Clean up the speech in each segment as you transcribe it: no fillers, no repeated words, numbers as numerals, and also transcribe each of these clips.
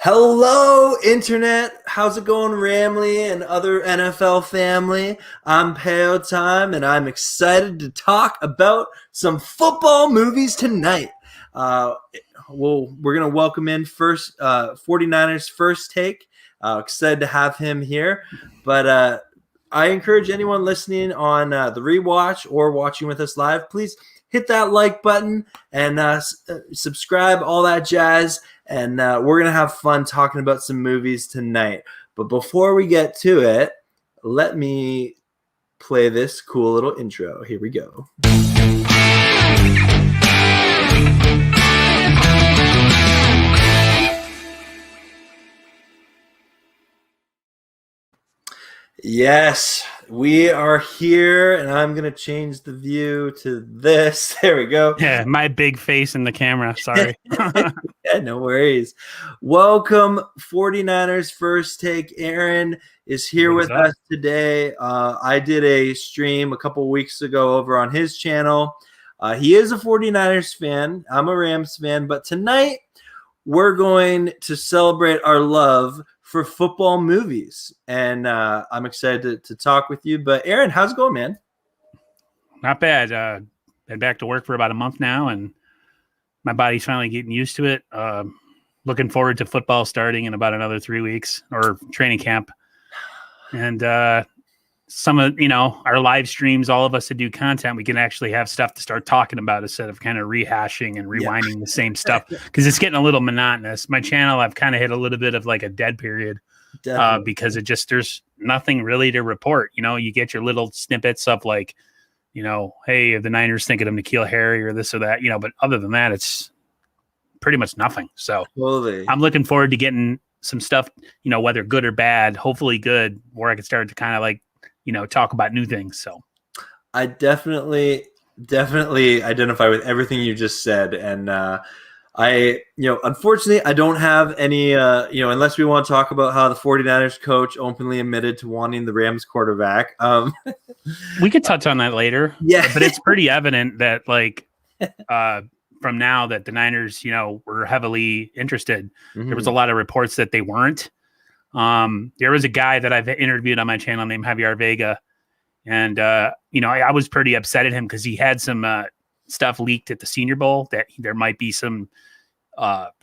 Hello, Internet. How's it going, Ramley and other NFL family? I'm Peo Time, and I'm excited to talk about some football movies tonight. Uh, we're going to welcome in first 49ers First Take. Excited to have him here. But I encourage anyone listening on the rewatch or watching with us live, please hit that like button and subscribe, all that jazz. And we're going to have fun talking about some movies tonight. But before we get to it, let me play this cool little intro. Here we go. Yes, we are here, and I'm going to change the view to this. There we go. Yeah, my big face in the camera. Sorry. Yeah, no worries. Welcome, 49ers First Take. Aaron is here with us today. I did a stream a couple weeks ago over on his channel. He is a 49ers fan. I'm a Rams fan. But tonight, we're going to celebrate our love for football movies. And I'm excited to talk with you. But Aaron, how's it going, man? Not bad. Been back to work for about a month now, and my body's finally getting used to it. Looking forward to football starting in about another 3 weeks, or training camp. And some of, our live streams, all of us that do content, we can actually have stuff to start talking about instead of kind of rehashing and rewinding the same stuff, because it's getting a little monotonous. My channel, I've kind of hit a little bit of like a dead period because there's nothing really to report. You get your little snippets of like, hey, the Niners thinking of N'Keal Harry or this or that, but other than that, it's pretty much nothing. So I'm looking forward to getting some stuff, whether good or bad, hopefully good, where I can start to kind of like, talk about new things. So I definitely identify with everything you just said. And unfortunately, I don't have any, unless we want to talk about how the 49ers coach openly admitted to wanting the Rams quarterback. We could touch on that later. Yeah. But it's pretty evident that like from now that the Niners, were heavily interested. Mm-hmm. There was a lot of reports that they weren't. There was a guy that I've interviewed on my channel named Javier Vega. And, I was pretty upset at him because he had some stuff leaked at the Senior Bowl that there might be some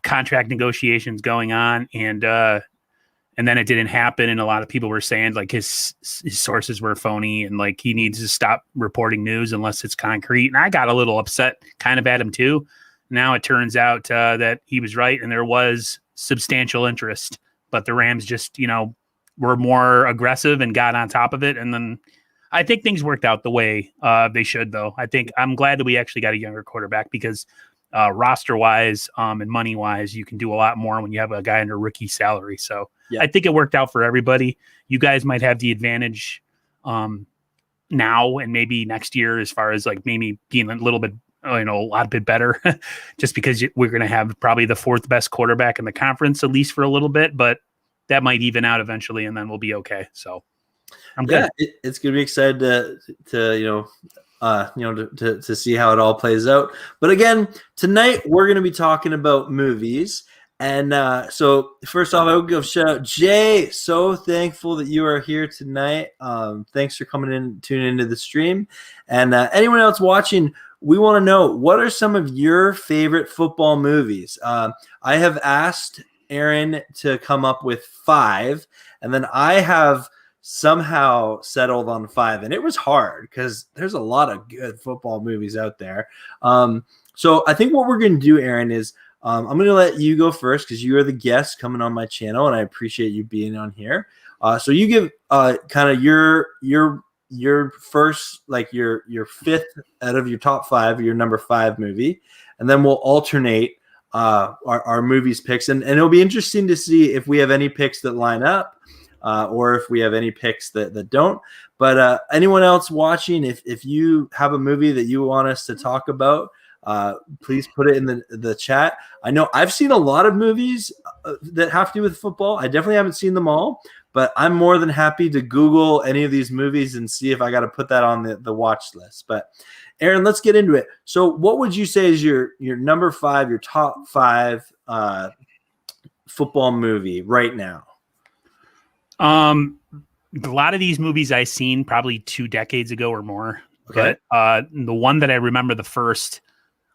contract negotiations going on. And then it didn't happen. And a lot of people were saying like his sources were phony and like he needs to stop reporting news unless it's concrete. And I got a little upset kind of at him too. Now it turns out that he was right and there was substantial interest. But the Rams just, were more aggressive and got on top of it. And then I think things worked out the way they should, though. I think I'm glad that we actually got a younger quarterback because roster-wise and money-wise, you can do a lot more when you have a guy under rookie salary. So I think it worked out for everybody. You guys might have the advantage now and maybe next year as far as like maybe being a little bit, a lot bit better just because we're going to have probably the fourth best quarterback in the conference, at least for a little bit, but that might even out eventually and then we'll be okay. So I'm good. Yeah, it's going to be excited to see how it all plays out. But again, tonight we're going to be talking about movies. And so first off, I will give a shout out. Jay, so thankful that you are here tonight. Thanks for coming in, tuning into the stream. And anyone else watching, we want to know, what are some of your favorite football movies? I have asked Aaron to come up with 5, and then I have somehow settled on 5, and it was hard because there's a lot of good football movies out there. So I think what we're going to do, Aaron, is I'm going to let you go first because you are the guest coming on my channel, and I appreciate you being on here. So you give kind of your first, like your 5th out of your top 5, your number 5 movie, and then we'll alternate our movies picks, and it'll be interesting to see if we have any picks that line up or if we have any picks that don't. But anyone else watching, if you have a movie that you want us to talk about, please put it in the chat. I know I've seen a lot of movies that have to do with football. I definitely haven't seen them all, but I'm more than happy to Google any of these movies and see if I got to put that on the watch list. But Aaron, let's get into it. So what would you say is your number 5, your top 5 football movie right now? A lot of these movies I seen probably 2 decades ago or more. Okay. But the one that I remember the first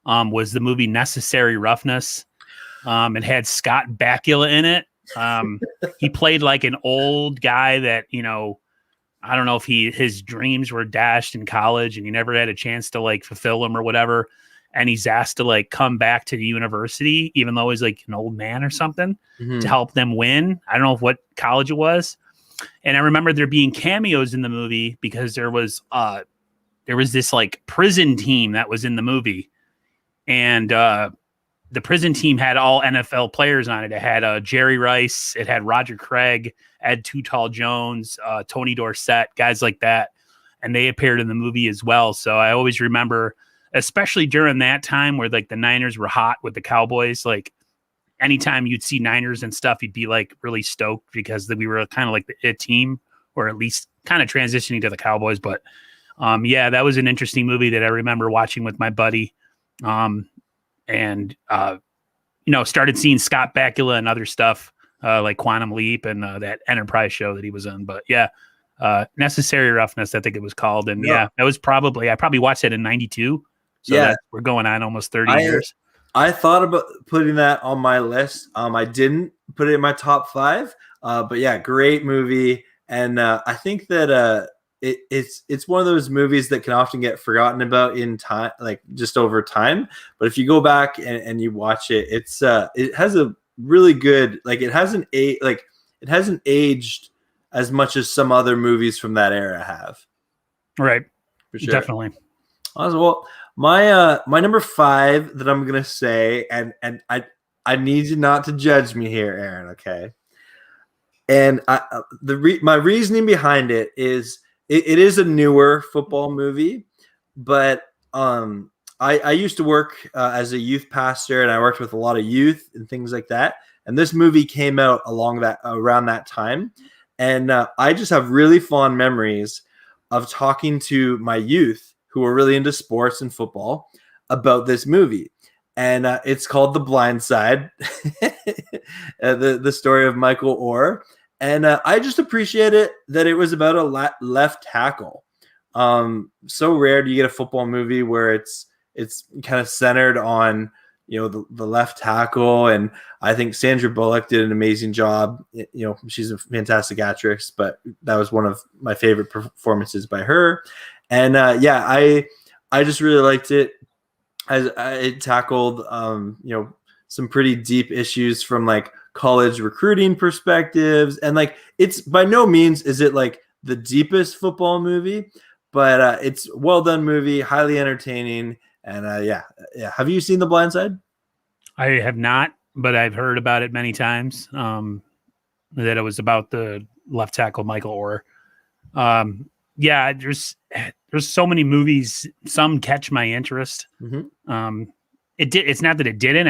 was the movie Necessary Roughness. It had Scott Bakula in it. He played like an old guy that, I don't know if his dreams were dashed in college and he never had a chance to like fulfill them or whatever. And he's asked to like come back to the university, even though he's like an old man or something, to help them win. I don't know what college it was. And I remember there being cameos in the movie because there was this like prison team that was in the movie. And the prison team had all NFL players on it. It had Jerry Rice. It had Roger Craig, Ed Too Tall Jones, Tony Dorsett, guys like that. And they appeared in the movie as well. So I always remember, especially during that time where like the Niners were hot with the Cowboys, like anytime you'd see Niners and stuff, you'd be like really stoked because we were kind of like the it team, or at least kind of transitioning to the Cowboys. But yeah, that was an interesting movie that I remember watching with my buddy. And started seeing Scott Bakula and other stuff like Quantum Leap and that Enterprise show that he was in. But yeah, Necessary Roughness, I think it was called. And yeah, that was I probably watched it in 92. So we're going on almost 30 years. I thought about putting that on my list. I didn't put it in my top 5, but yeah, great movie. And I think that it's one of those movies that can often get forgotten about in time, like just over time. But if you go back and you watch it, it has a really good, like it hasn't aged as much as some other movies from that era have. Right. For sure. Definitely. Awesome. Well, my number 5 that I'm gonna say, and I need you not to judge me here, Aaron. Okay. And my reasoning behind it is it is a newer football movie, but I used to work as a youth pastor, and I worked with a lot of youth and things like that. And this movie came out around that time, and I just have really fond memories of talking to my youth who were really into sports and football about this movie. And it's called The Blind Side, the story of Michael Oher. And I just appreciate it that it was about a left tackle. So rare do you get a football movie where it's kind of centered on the left tackle, and I think Sandra Bullock did an amazing job. She's a fantastic actress, but that was one of my favorite performances by her. And I just really liked it. It tackled some pretty deep issues from like college recruiting perspectives, and like it's by no means is it like the deepest football movie, but it's a well done movie, highly entertaining. And have you seen The Blind Side? I have not, but I've heard about it many times. That it was about the left tackle Michael Oher. There's so many movies. Some catch my interest. Mm-hmm. It's not that it didn't.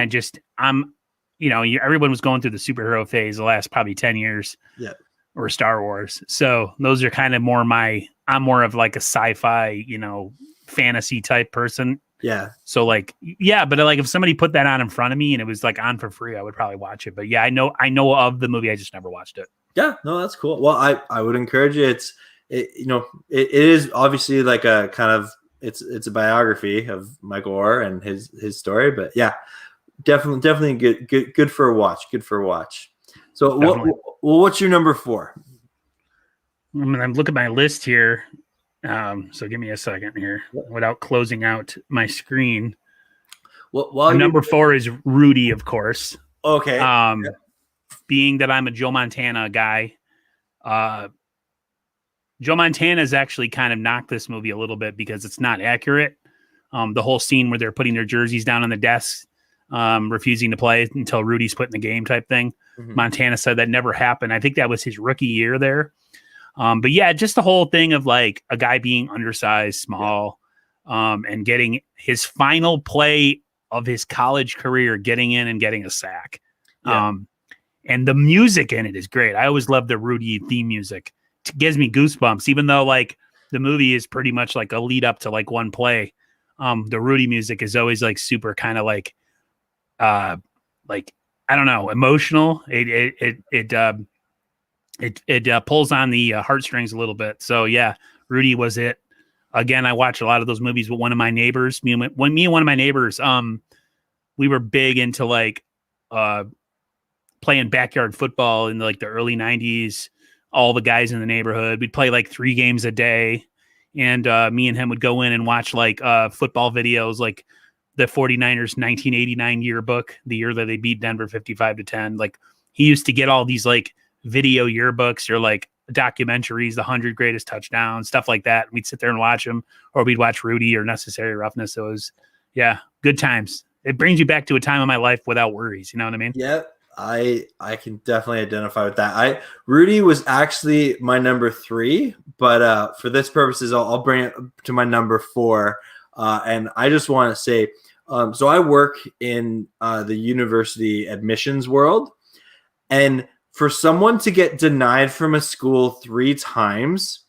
Everyone was going through the superhero phase the last probably 10 years. Yeah. Or Star Wars. So those are kind of I'm more of like a sci-fi, fantasy type person. Yeah. So like, yeah, but like if somebody put that on in front of me and it was like on for free, I would probably watch it. But yeah, I know of the movie. I just never watched it. Yeah, no, that's cool. Well, I would encourage you. It is obviously like a kind of, it's a biography of Michael Oher and his story, but yeah, definitely good for a watch. Good for a watch. So what's your number 4? I'm looking at my list here. So give me a second here without closing out my screen. Well, number 4 is Rudy, of course. Okay. Being that I'm a Joe Montana guy, Joe Montana has actually kind of knocked this movie a little bit because it's not accurate. The whole scene where they're putting their jerseys down on the desks, refusing to play until Rudy's put in the game type thing. Mm-hmm. Montana said that never happened. I think that was his rookie year there. But yeah, just the whole thing of like a guy being undersized, small, and getting his final play of his college career, getting in and getting a sack. Yeah. And the music in it is great. I always love the Rudy theme music. It gives me goosebumps, even though like the movie is pretty much like a lead up to like one play. The Rudy music is always like super kind of like I don't know, emotional. It pulls on the heartstrings a little bit. So yeah, Rudy was it. Again, I watched a lot of those movies with one of my neighbors. Me and one of my neighbors, we were big into like playing backyard football in like the early 90s. All the guys in the neighborhood, we'd play like 3 games a day. And me and him would go in and watch like football videos, like the 49ers 1989 yearbook, the year that they beat Denver 55-10. Like he used to get all these like video yearbooks or like documentaries, the 100 greatest touchdowns, stuff like that. We'd sit there and watch them, or we'd watch Rudy or Necessary Roughness. So it was, yeah, good times. It brings you back to a time of my life without worries. You know what I mean? Yep. I can definitely identify with that. Rudy was actually my number 3, but for this purposes, I'll bring it to my number 4. And I just want to say, so I work in the university admissions world, and for someone to get denied from a school 3 times,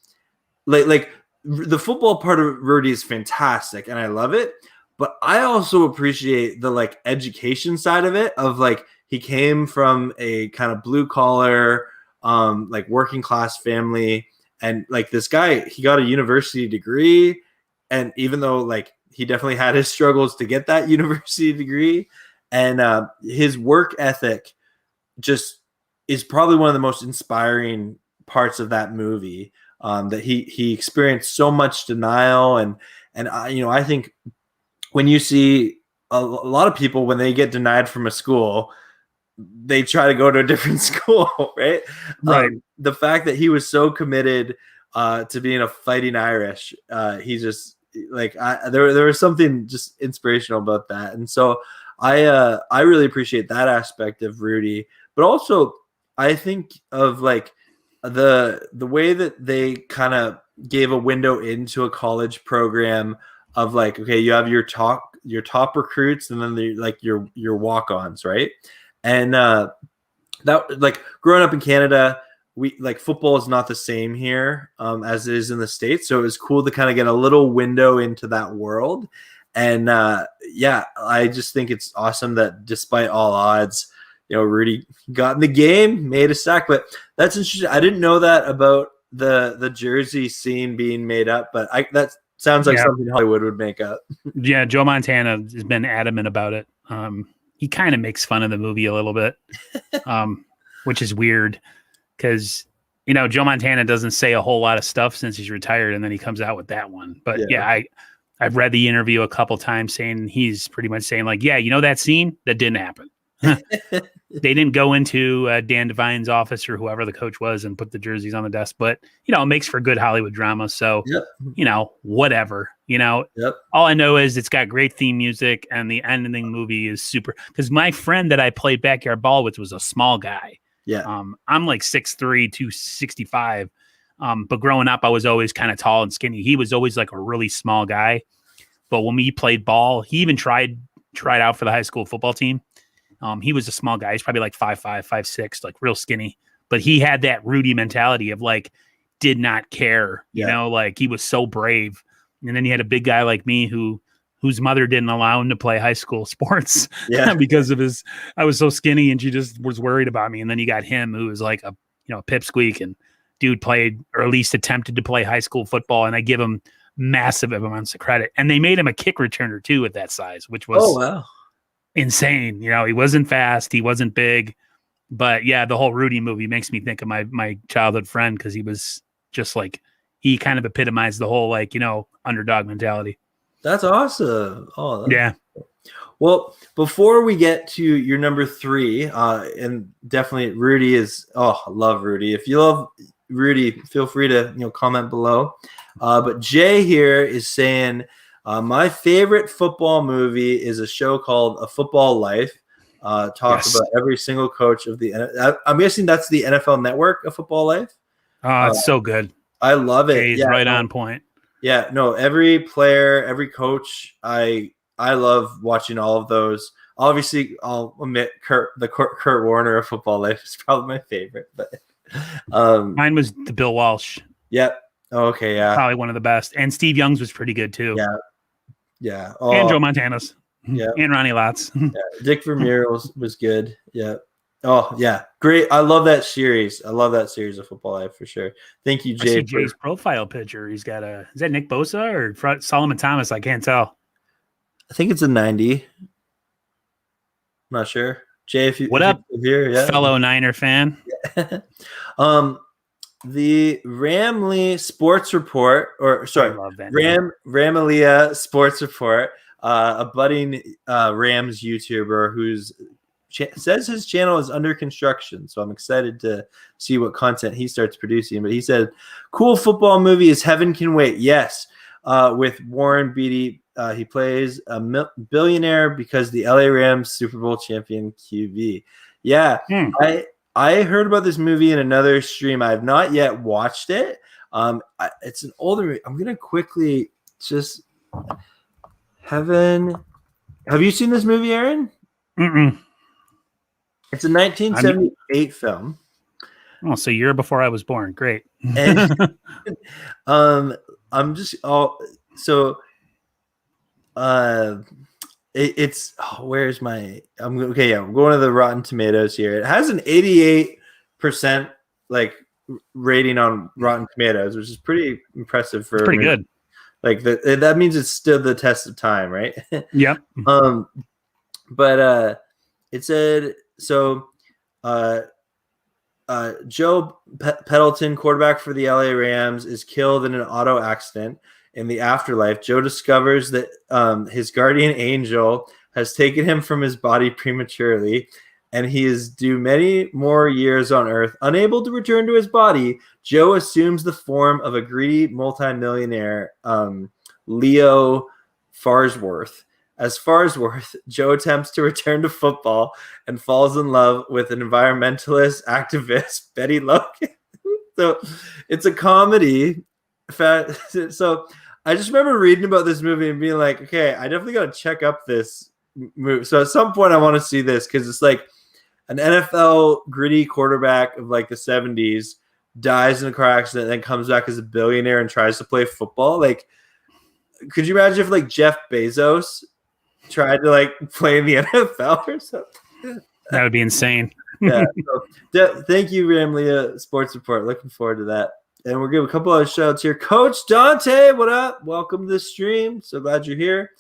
like the football part of Rudy is fantastic, and I love it. But I also appreciate the like education side of it, of like he came from a kind of blue collar, like working class family. And like this guy, he got a university degree. And even though like he definitely had his struggles to get that university degree, and his work ethic just is probably one of the most inspiring parts of that movie. That he experienced so much denial, and I think when you see a lot of people, when they get denied from a school, they try to go to a different school, right? Right. The fact that he was so committed to being a Fighting Irish, he just like there was something just inspirational about that, and so I really appreciate that aspect of Rudy, but also I think of like the way that they kind of gave a window into a college program of like, okay, you have your top recruits, and then like your walk-ons, right? And that, like, growing up in Canada, we like football is not the same here as it is in the States. So it was cool to kind of get a little window into that world. And yeah, I just think it's awesome that despite all odds, Rudy got in the game, made a sack. But that's interesting. I didn't know that about the jersey scene being made up, but that sounds like something Hollywood would make up. Yeah, Joe Montana has been adamant about it. He kind of makes fun of the movie a little bit, which is weird because, Joe Montana doesn't say a whole lot of stuff since he's retired, and then he comes out with that one. But I've read the interview a couple times saying he's pretty much saying like, yeah, that scene, that didn't happen. They didn't go into Dan Devine's office or whoever the coach was and put the jerseys on the desk, but it makes for good Hollywood drama. So, whatever, all I know is it's got great theme music, and the ending movie is super. Because my friend that I played backyard ball with was a small guy. Yeah. I'm like 6'3", 265. But growing up, I was always kind of tall and skinny. He was always like a really small guy. But when we played ball, he even tried out for the high school football team. He was a small guy. He's probably like 5'5", 5'6", like real skinny. But he had that Rudy mentality of like, did not care, like he was so brave. And then you had a big guy like me whose mother didn't allow him to play high school sports because of I was so skinny, and she just was worried about me. And then you got him, who was like a pipsqueak, and dude played, or at least attempted to play high school football. And I give him massive amounts of credit. And they made him a kick returner too at that size, which was insane. He wasn't fast, he wasn't big, but yeah, the whole Rudy movie makes me think of my childhood friend, because he was just like, he kind of epitomized the whole like underdog mentality. That's awesome. Yeah. Well, before we get to your number 3, and definitely Rudy is, I love Rudy. If you love Rudy, feel free to comment below. But Jay here is saying, my favorite football movie is a show called A Football Life. Talks about every single coach of the. I'm guessing that's the NFL Network, A Football Life. Oh, it's so good. I love it. He's right on point. Yeah, no, every player, every coach, I love watching all of those. Obviously, I'll admit Kurt Warner of Football Life is probably my favorite, but mine was the Bill Walsh. Yep. Okay, yeah. Probably one of the best. And Steve Young's was pretty good too. Yeah. Yeah. And Joe Montana's. Yeah. And Ronnie Lotz. Dick Vermeer was good. Yeah. Oh yeah, great. I love that series. I love that series of Football Life for sure. Thank you, I Jay. see Jay's profile picture. He's got is that Nick Bosa or Solomon Thomas? I can't tell. I think it's a 90. I'm not sure. Jay, if you What up, here, yeah. fellow Niner fan? The Ramley Sports Report, or sorry, Ramalia Sports Report, a budding Rams YouTuber who's says his channel is under construction. So I'm excited to see what content he starts producing. But he said, cool football movie is Heaven Can Wait. Yes. With Warren Beatty. He plays a billionaire because the LA Rams Super Bowl champion QB. Yeah. I heard about this movie in another stream. I have not yet watched it. It's an older movie. I'm going to quickly just Heaven. Have you seen this movie, Aaron? Mm-mm. It's a 1978 film. Oh, so a year before I was born. Great. And I'm just it's where's my I'm okay, yeah, I'm going to the Rotten Tomatoes here. It has an 88% like rating on Rotten Tomatoes, which is pretty impressive for pretty good. Like that means it's still the test of time, right? Yep. But it said so Joe Pendleton, quarterback for the LA Rams, is killed in an auto accident. In the afterlife, Joe discovers that his guardian angel has taken him from his body prematurely, and he is due many more years on Earth. Unable to return to his body, Joe assumes the form of a greedy multimillionaire, Leo Farsworth. As Farsworth, Joe attempts to return to football and falls in love with an environmentalist activist, Betty Logan. So it's a comedy. So I just remember reading about this movie and being like, okay, I definitely got to check up this movie. So at some point I want to see this because it's like an NFL gritty quarterback of like the 70s dies in a car accident and then comes back as a billionaire and tries to play football. Like, could you imagine if like Jeff Bezos tried to like play in the NFL or something? That would be insane. Yeah. So, thank you, Ramlia Sports Report. Looking forward to that. And we'll give a couple of shout outs here. Coach Dante, what up? Welcome to the stream. So glad you're here.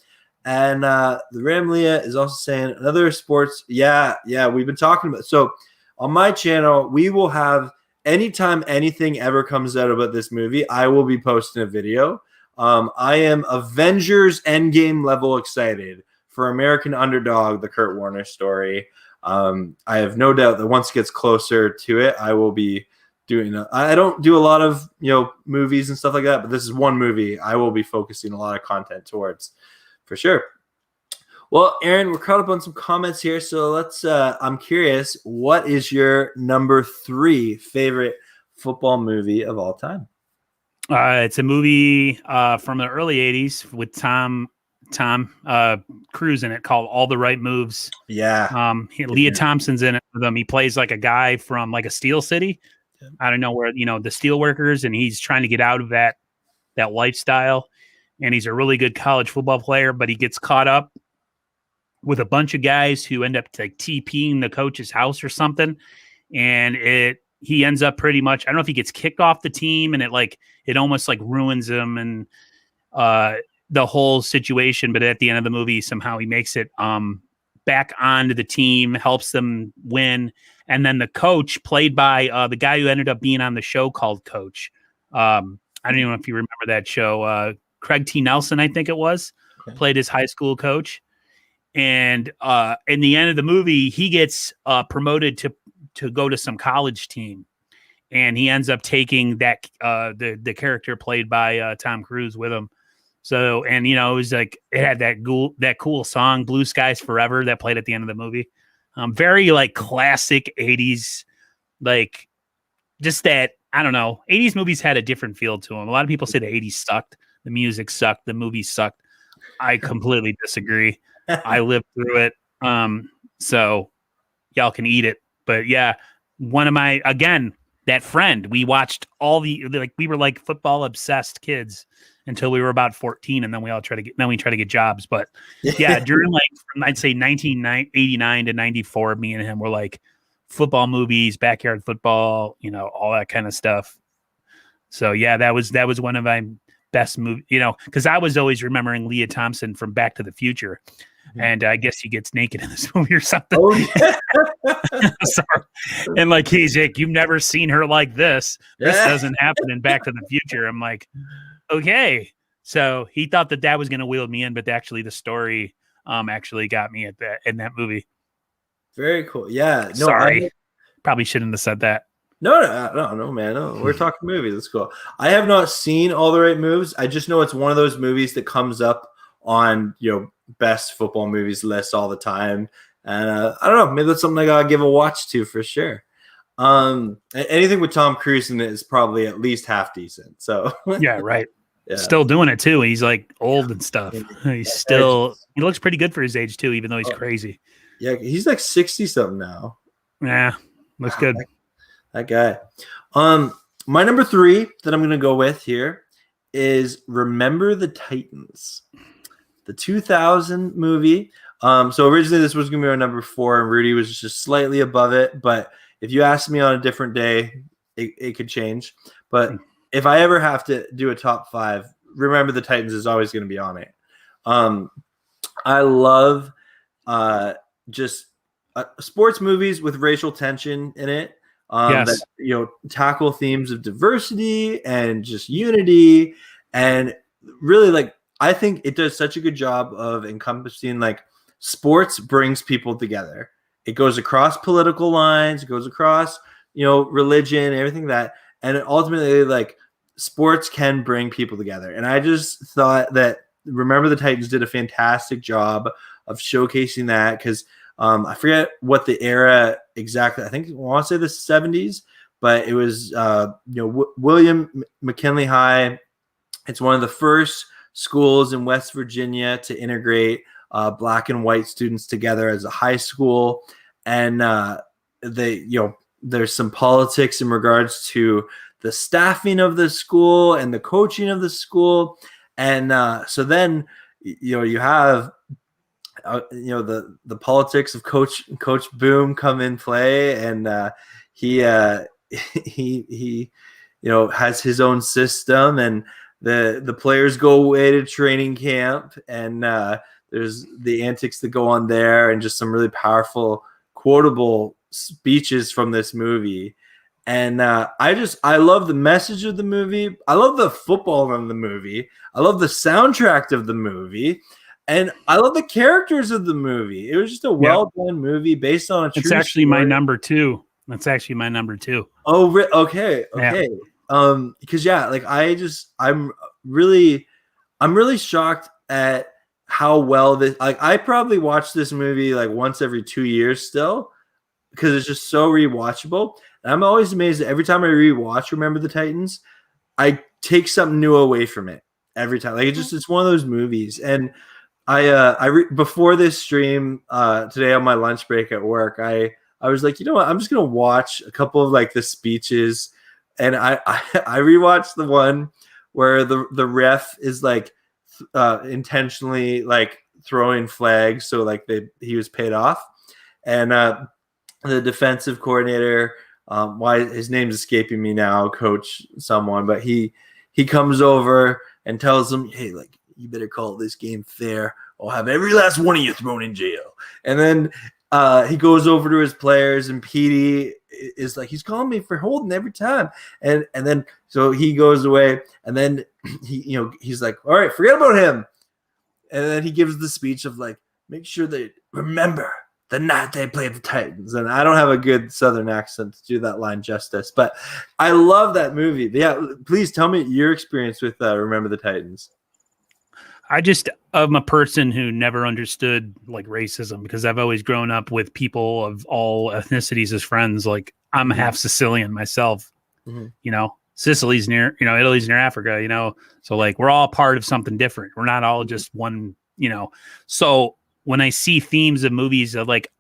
And the Ramlia is also saying another sports. Yeah, we've been talking about. So on my channel, we will have anytime anything ever comes out about this movie, I will be posting a video. I am Avengers Endgame level excited for American Underdog, the Kurt Warner story. I have no doubt that once it gets closer to it, I will be doing I don't do a lot of movies and stuff like that, but this is one movie I will be focusing a lot of content towards for sure. Well, Aaron, we're caught up on some comments here, so let's I'm curious, what is your number 3 favorite football movie of all time? It's a movie from the early 80s with Tom Cruise in it called All the Right Moves. Yeah. Leah Thompson's in it with him. He plays like a guy from like a steel city. I don't know where, the steel workers, and he's trying to get out of that lifestyle. And he's a really good college football player, but he gets caught up with a bunch of guys who end up like TPing the coach's house or something. And he ends up pretty much, I don't know if he gets kicked off the team, and it almost like ruins him and the whole situation. But at the end of the movie, somehow he makes it back onto the team, helps them win. And then the coach, played by the guy who ended up being on the show called Coach. I don't even know if you remember that show. Craig T. Nelson, I think it was, played his high school coach. And in the end of the movie, he gets promoted to go to some college team. And he ends up taking that the character played by Tom Cruise with him. So, and it was like, it had that cool song, Blue Skies Forever, that played at the end of the movie. Very like classic 80s, like just that, I don't know, 80s movies had a different feel to them. A lot of people say the 80s sucked, the music sucked, the movies sucked. I completely disagree. I lived through it. So y'all can eat it. But yeah, one of my, again, that friend. We watched we were like football obsessed kids until we were about 14, and then we tried to get jobs. But yeah, during like from I'd say 1989 to 94, me and him were like football movies, backyard football, all that kind of stuff. So yeah, that was one of my best movie, because I was always remembering Leah Thompson from Back to the Future, and I guess he gets naked in this movie or something. Oh, yeah. And like, hey Jake, you've never seen her like this. This doesn't happen in Back to the Future. I'm like, okay. So he thought that was going to wheel me in, but actually the story actually got me in that movie. Very cool. Yeah. No, sorry, probably shouldn't have said that. No, man. No, we're talking movies. That's cool. I have not seen All the Right Moves. I just know it's one of those movies that comes up on best football movies list all the time. And I don't know, maybe that's something I gotta give a watch to for sure. Anything with Tom Cruise in it is probably at least half decent. So yeah, right. Yeah. Still doing it too. He's like old and stuff. He looks pretty good for his age too, even though he's crazy. Yeah, he's like 60 something now. Yeah, looks good. That guy. My number 3 that I'm gonna go with here is Remember the Titans, the 2000 movie. So originally this was gonna be our number 4, and Rudy was just slightly above it. But if you asked me on a different day, it could change. But if I ever have to do a top 5, Remember the Titans is always going to be on it. I love just sports movies with racial tension in it. Yes. That tackle themes of diversity and just unity, and really like I think it does such a good job of encompassing like sports brings people together. It goes across political lines, it goes across religion, everything and ultimately like sports can bring people together. And I just thought that Remember the Titans did a fantastic job of showcasing that, because I forget what the era exactly. I think I want to say the 70s, but it was William McKinley High. It's one of the first schools in West Virginia to integrate black and white students together as a high school, and there's some politics in regards to the staffing of the school and the coaching of the school, and so then you have the politics of Coach Boom come in play, and he has his own system, and the players go away to training camp, and there's the antics that go on there, and just some really powerful quotable speeches from this movie. And I love the message of the movie. I love the football in the movie. I love the soundtrack of the movie. And I love the characters of the movie. It was just a well-done movie based on a true It's actually story. my number 2. That's actually my number 2. Oh, okay. Yeah. Because I'm really shocked at how well this. Like, I probably watch this movie like once every 2 years still, because it's just so rewatchable. And I'm always amazed that every time I rewatch Remember the Titans, I take something new away from it every time. Like it's one of those movies. And before this stream today on my lunch break at work, I was like, you know what? I'm just gonna watch a couple of like the speeches, and I rewatched the one where the ref is like intentionally like throwing flags, so like he was paid off, and the defensive coordinator, why his name's escaping me now, coach someone, but he comes over and tells him, hey, like, you better call this game fair. I'll have every last one of you thrown in jail. And then he goes over to his players, and Petey is like, he's calling me for holding every time. And then so he goes away, and then he's like, all right, forget about him. And then he gives the speech of like, make sure they remember the night they played the Titans. And I don't have a good Southern accent to do that line justice, but I love that movie. But yeah, please tell me your experience with Remember the Titans. I'm a person who never understood like racism, because I've always grown up with people of all ethnicities as friends. Like I'm half Sicilian myself, Sicily's near, Italy's near Africa, so like we're all part of something different. We're not all just one, so when I see themes of movies of like,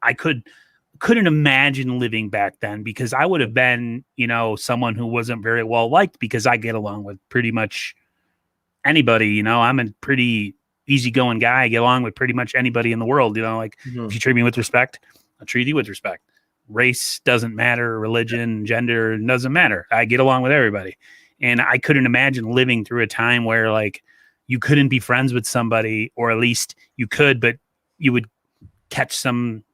couldn't imagine living back then because I would have been, someone who wasn't very well liked because I get along with pretty much anybody. I'm a pretty easygoing guy. I get along with pretty much anybody in the world. If you treat me with respect, I'll treat you with respect. Race doesn't matter. Religion, gender doesn't matter. I get along with everybody. And I couldn't imagine living through a time where like you couldn't be friends with somebody, or at least you could, but you would catch some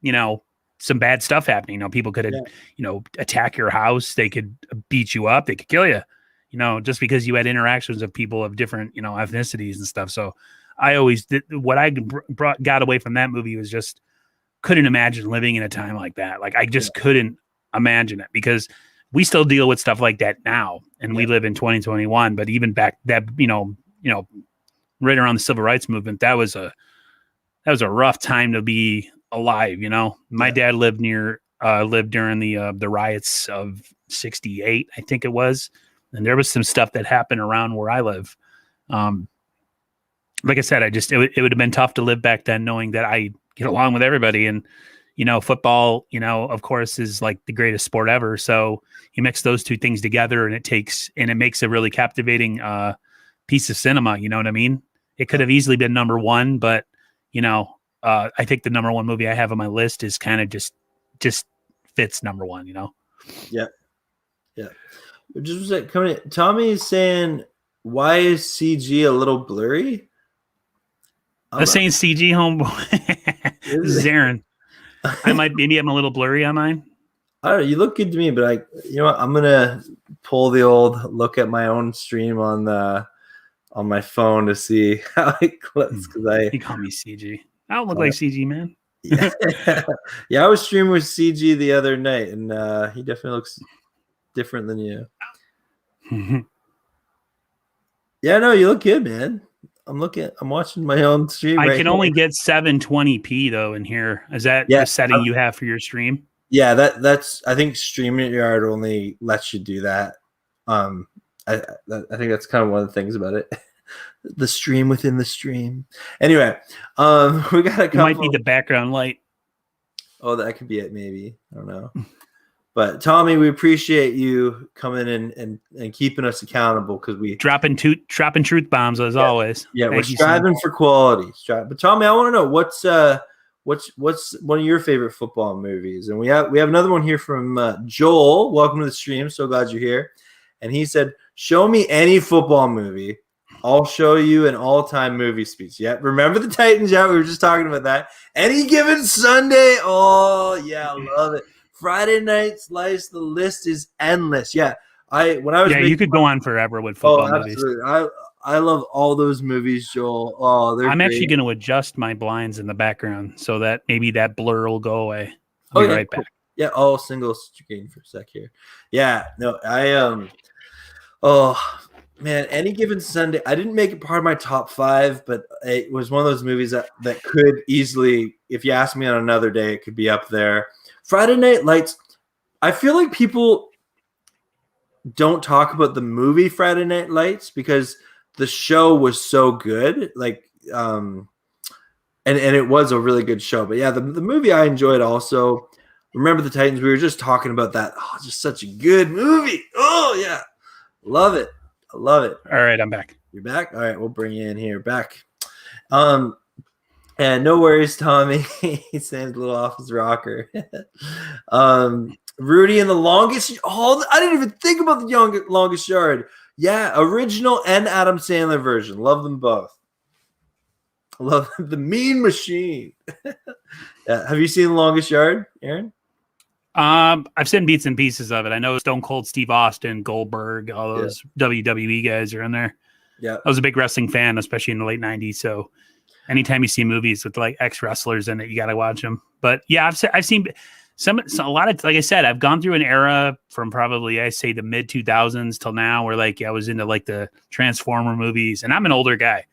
bad stuff happening. People could, attack your house. They could beat you up. They could kill you, just because you had interactions with people of different, ethnicities and stuff. So I always did what I got away from that movie was just couldn't imagine living in a time like that. Like I just couldn't imagine it because we still deal with stuff like that now, and we live in 2021. But even back that, right around the civil rights movement, that was a rough time to be alive. My dad lived during the riots of '68, I think it was, and there was some stuff that happened around where I live. Like I said, it would have been tough to live back then, knowing that I get along with everybody, and football, of course, is like the greatest sport ever. So you mix those two things together, and it makes a really captivating piece of cinema. You know what I mean? It could have easily been number one, but I think the number one movie I have on my list is kind of just fits number one. Yeah. Just like coming. Tommy is saying, why is CG a little blurry? I'm saying CG, homeboy. This is Aaron. Maybe I'm a little blurry on mine. I don't know. You look good to me, but I'm gonna pull the old look at my own stream on my phone to see how it looks. You call me CG. I don't look like CG, man. Yeah, I was streaming with CG the other night, and he definitely looks different than you. Yeah, no, you look good, man. I'm watching my own stream. I can only get 720p though in here. Is that the setting you have for your stream? Yeah, that's. I think StreamYard only lets you do that. I think that's kind of one of the things about it. The stream within the stream. Anyway, we got a couple. It might be the background light. Oh, that could be it. Maybe, I don't know. But Tommy, we appreciate you coming in and keeping us accountable because we dropping truth bombs as always. Yeah, we're striving for quality. But Tommy, I want to know what's one of your favorite football movies? And we have another one here from Joel. Welcome to the stream. So glad you're here. And he said, "Show me any football movie. I'll show you an all-time movie speech." Yeah, remember the Titans? Yeah, we were just talking about that. Any given Sunday. Oh yeah, I love it. Friday Night Slice, the list is endless. Yeah, you could go on forever with football movies. I love all those movies, Joel. Oh, I'm actually going to adjust my blinds in the background so that maybe that blur will go away. I'll be right back. Yeah, single screen for a sec here. Yeah, no, oh man, Any Given Sunday. I didn't make it part of my top 5, but it was one of those movies that could easily, if you ask me on another day, it could be up there. Friday Night Lights, I feel like people don't talk about the movie Friday Night Lights because the show was so good. Like, and it was a really good show. But yeah, the movie I enjoyed also. Remember the Titans? We were just talking about that. Oh, just such a good movie. Oh, yeah. Love it. I love it. All right, I'm back. You're back? All right, we'll bring you in here. Back. And no worries, Tommy. He sounds a little off his rocker. Rudy and the Longest. Oh, I didn't even think about the Longest Yard. Yeah, original and Adam Sandler version. Love them both. Love the Mean Machine. Have you seen The Longest Yard, Aaron? I've seen bits and pieces of it. I know Stone Cold Steve Austin, Goldberg, all those WWE guys are in there. Yeah, I was a big wrestling fan, especially in the late '90s. So anytime you see movies with like ex wrestlers in it, you got to watch them. But yeah, I've seen a lot of, like I said, I've gone through an era from probably, I say, the mid 2000s till now where like I was into like the Transformer movies, and I'm an older guy,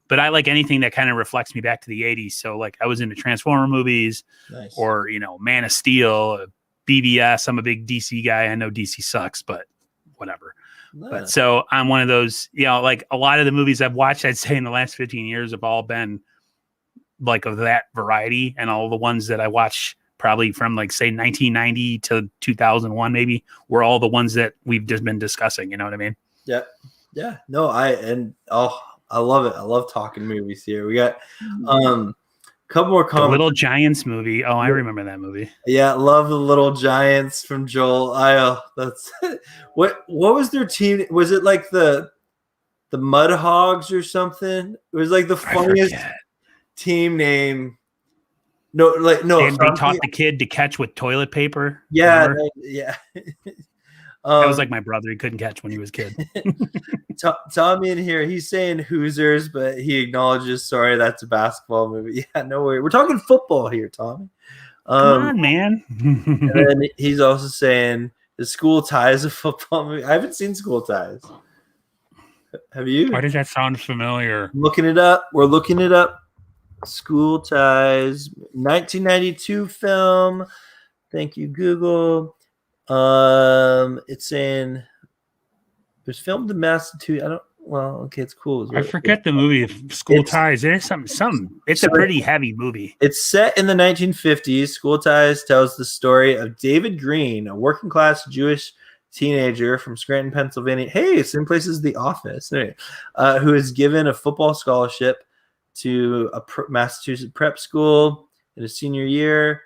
but I like anything that kind of reflects me back to the 80s. So like I was into Transformer movies, nice. Or, Man of Steel, BVS. I'm a big DC guy. I know DC sucks, but whatever. Nice. But so I'm one of those, like a lot of the movies I've watched, I'd say in the last 15 years have all been like of that variety, and all the ones that I watch probably from like say 1990 to 2001, maybe, were all the ones that we've just been discussing. You know what I mean? Yeah. Yeah. No, I love it. I love talking movies here. We got a couple more The comments. Little Giants movie. Oh, I remember that movie. Yeah, love the Little Giants from Joel. That's what was their team? Was it like the Mud Hogs or something? It was like the funniest team name. No. They taught the kid to catch with toilet paper. Yeah, remember? yeah. That was like my brother. He couldn't catch when he was a kid. Tommy in here, he's saying Hoosiers, but he acknowledges, sorry, that's a basketball movie. Yeah, no worry. We're talking football here, Tommy. Come on, man. And then he's also saying, is School Ties a football movie? I haven't seen School Ties. Have you? Why does that sound familiar? Looking it up. We're looking it up. School Ties, 1992 film. Thank you, Google. It's saying it was filmed in Massachusetts. It's cool. I forget the movie School Ties. There's some. It's a pretty heavy movie. It's set in the 1950s. School Ties tells the story of David Green, a working class Jewish teenager from Scranton, Pennsylvania. Hey, same place as The Office. Anyway, who is given a football scholarship to a Massachusetts prep school in his senior year.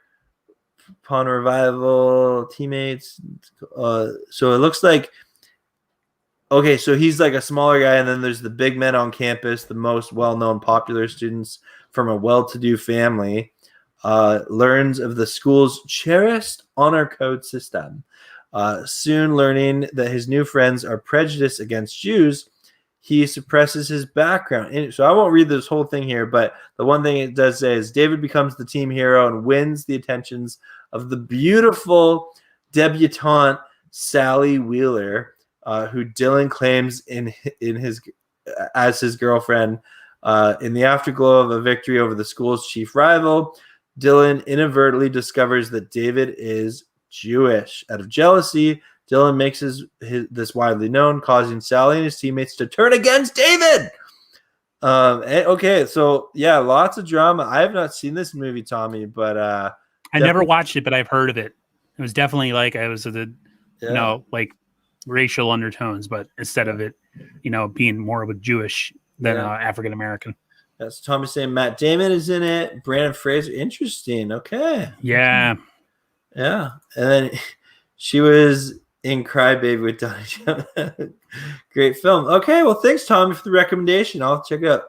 Upon revival, teammates. So it looks like, okay, so he's like a smaller guy, and then there's the big men on campus, the most well-known popular students from a well-to-do family, learns of the school's cherished honor code system. Soon learning that his new friends are prejudiced against Jews, he suppresses his background. And so I won't read this whole thing here, but the one thing it does say is David becomes the team hero and wins the attentions of the beautiful debutante Sally Wheeler, who Dylan claims as his girlfriend. In the afterglow of a victory over the school's chief rival, Dylan inadvertently discovers that David is Jewish. Out of jealousy, Dylan makes this widely known, causing Sally and his teammates to turn against David. Okay, so yeah, lots of drama. I have not seen this movie, Tommy, but I never watched it, but I've heard of it. It was definitely like like racial undertones, but instead of it, being more of a Jewish than African American. That's Tommy saying Matt Damon is in it. Brandon Fraser, interesting. Okay, yeah. And then she was in Crybaby with Donnie. Great film. Okay, well, thanks, Tommy, for the recommendation. I'll check it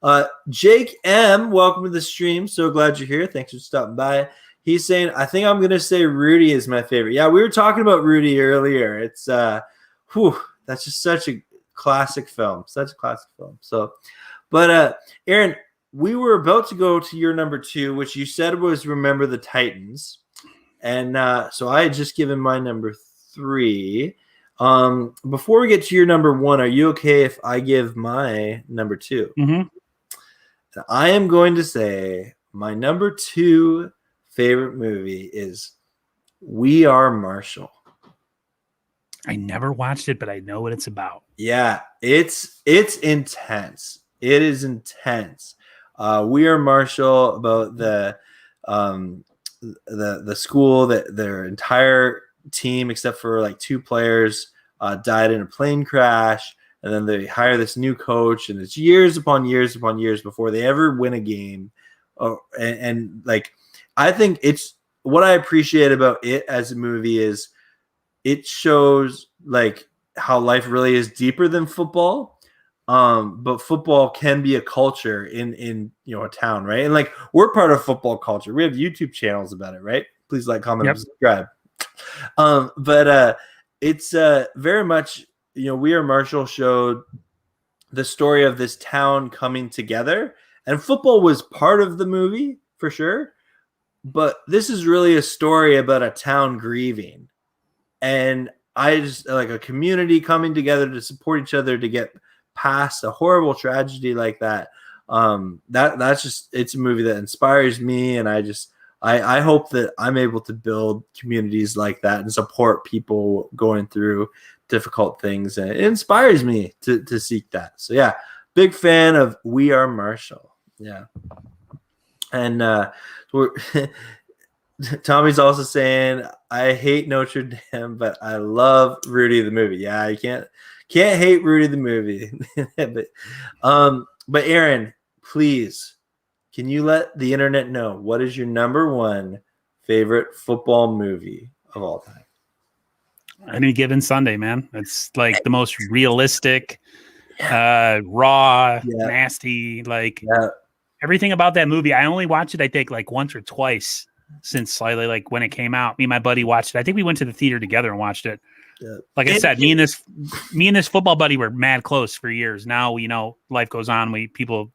out. Jake M, welcome to the stream. So glad you're here. Thanks for stopping by. He's saying, I think I'm going to say Rudy is my favorite. Yeah, we were talking about Rudy earlier. It's, that's just such a classic film. Such a classic film. So, but Aaron, we were about to go to your number 2, which you said was Remember the Titans. And so I had just given my number 3. Before we get to your number 1, are you okay if I give my number 2? Mm-hmm. I am going to say my number 2 favorite movie is We Are Marshall. I never watched it, but I know what it's about. Yeah, it's intense. It is intense. We Are Marshall, about the school that their entire team, except for like 2 players, died in a plane crash, and then they hire this new coach, and it's years upon years upon years before they ever win a game. And like, I think it's what I appreciate about it as a movie is it shows like how life really is deeper than football. But football can be a culture in a town, right? And like, we're part of football culture. We have YouTube channels about it, right? Please like, comment, and subscribe. But it's very much, We Are Marshall showed the story of this town coming together, and football was part of the movie for sure. But this is really a story about a town grieving, and I just like a community coming together to support each other to get past a horrible tragedy like that. That's just, it's a movie that inspires me, and I hope that I'm able to build communities like that and support people going through difficult things, and it inspires me to seek that. So yeah, big fan of We Are Marshall. Yeah. And Tommy's also saying, I hate Notre Dame, but I love Rudy the movie. Yeah, you can't hate Rudy the movie. But Aaron, please, can you let the internet know what is your number one favorite football movie of all time? Any Given Sunday, man. It's like the most realistic, raw, nasty, like everything about that movie. I only watched it, I think, like once or twice since slightly like when it came out. Me and my buddy watched it. I think we went to the theater together and watched it. Yeah. Like I said, me and this football buddy were mad close for years. Now, life goes on. People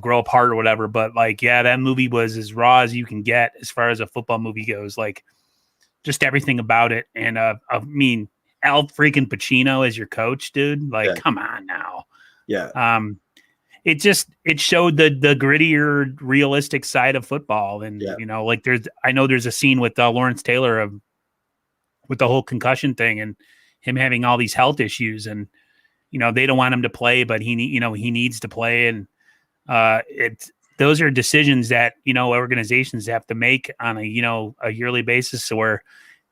grow apart or whatever. But like, yeah, that movie was as raw as you can get as far as a football movie goes. Like just everything about it. And I mean, Al freaking Pacino as your coach, dude. Like, come on now. Yeah. It showed the grittier, realistic side of football. And, like I know there's a scene with Lawrence Taylor with the whole concussion thing and him having all these health issues and, they don't want him to play, but he needs to play. And those are decisions that, organizations have to make on a yearly basis where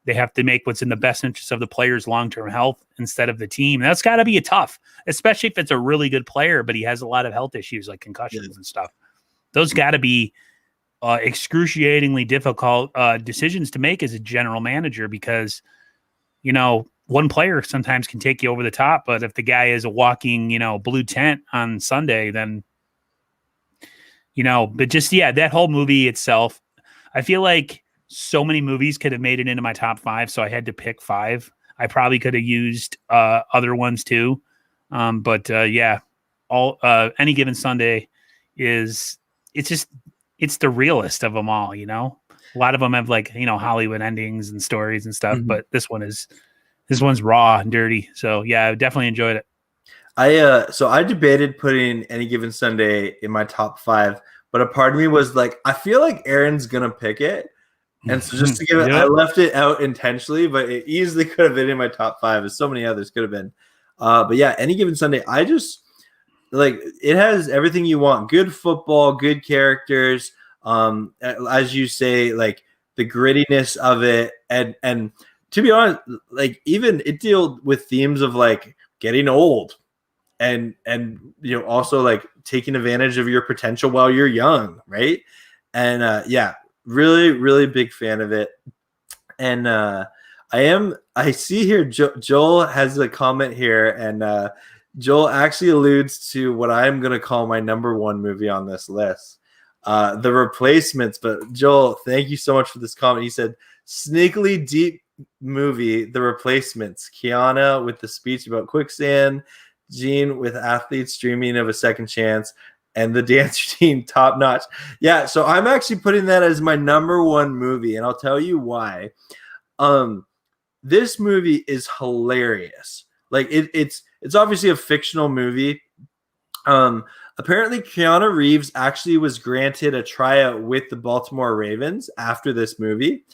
they have to make what's in the best interest of the player's long-term health instead of the team. And that's got to be tough, especially if it's a really good player, but he has a lot of health issues like concussions and stuff. Those got to be excruciatingly difficult decisions to make as a general manager because, one player sometimes can take you over the top, but if the guy is a walking, blue tent on Sunday, then, but just, that whole movie itself, I feel like so many movies could have made it into my top 5. So I had to pick 5. I probably could have used other ones too. But Any Given Sunday it's the realest of them all, a lot of them have like, Hollywood endings and stories and stuff, but this one's raw and dirty. So yeah, I definitely enjoyed it. I debated putting Any Given Sunday in my top 5, but a part of me was like, I feel like Aaron's going to pick it. And so just to give it, I left it out intentionally, but it easily could have been in my top 5 as so many others could have been. But yeah, Any Given Sunday, I just like it has everything you want. Good football, good characters. As you say, like the grittiness of it. And to be honest, like even it deals with themes of like getting old and also like taking advantage of your potential while you're young. Right. And really, really big fan of it. And I see here, Joel has a comment here, and Joel actually alludes to what I'm going to call my number 1 movie on this list, The Replacements. But Joel, thank you so much for this comment. He said, sneakily deep movie, The Replacements. Kiana with the speech about quicksand, Gene with athletes dreaming of a second chance, and the dance routine top notch. Yeah, so I'm actually putting that as my number 1 movie, and I'll tell you why. This movie is hilarious. Like it's obviously a fictional movie. Apparently Keanu Reeves actually was granted a tryout with the Baltimore Ravens after this movie,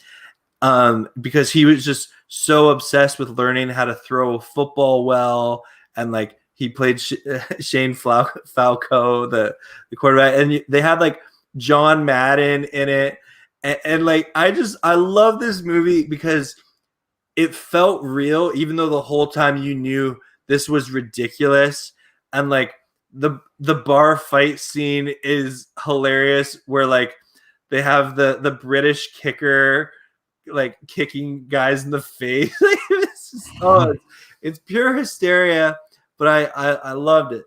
because he was just so obsessed with learning how to throw a football well, and like he played Shane Falco, the quarterback, and they had like John Madden in it. And like, I love this movie because it felt real, even though the whole time you knew this was ridiculous. And like the bar fight scene is hilarious where like they have the British kicker, like kicking guys in the face. It's pure hysteria. But I loved it.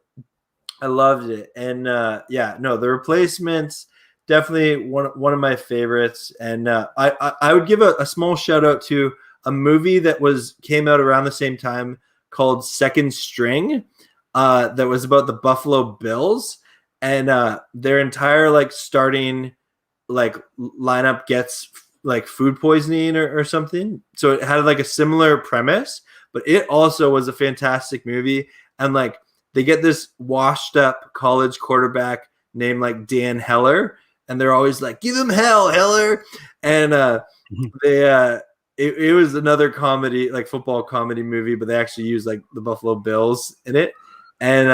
I loved it. And The Replacements, definitely one of my favorites. And I would give a small shout out to a movie that came out around the same time called Second String, that was about the Buffalo Bills, and their entire like starting like lineup gets like food poisoning or something. So it had like a similar premise, but it also was a fantastic movie. And like they get this washed up college quarterback named like Dan Heller, and they're always like, give him hell, Heller. And it was another comedy, like football comedy movie, but they actually used like the Buffalo Bills in it. And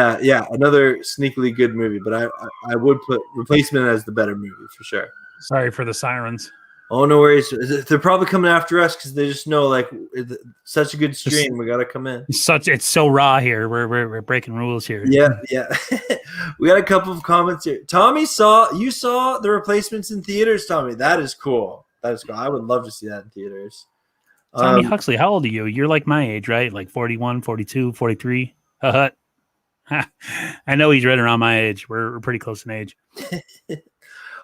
another sneakily good movie, but I would put Replacement as the better movie for sure. Sorry for the sirens. Oh, no worries. They're probably coming after us because they just know like it's such a good stream. We got to come in. It's so raw here. We're breaking rules here. Yeah. We got a couple of comments here. Tommy you saw the replacements in theaters, Tommy. That is cool. I would love to see that in theaters. Tommy Huxley, how old are you? You're like my age, right? Like 41, 42, 43. I know he's right around my age. We're pretty close in age.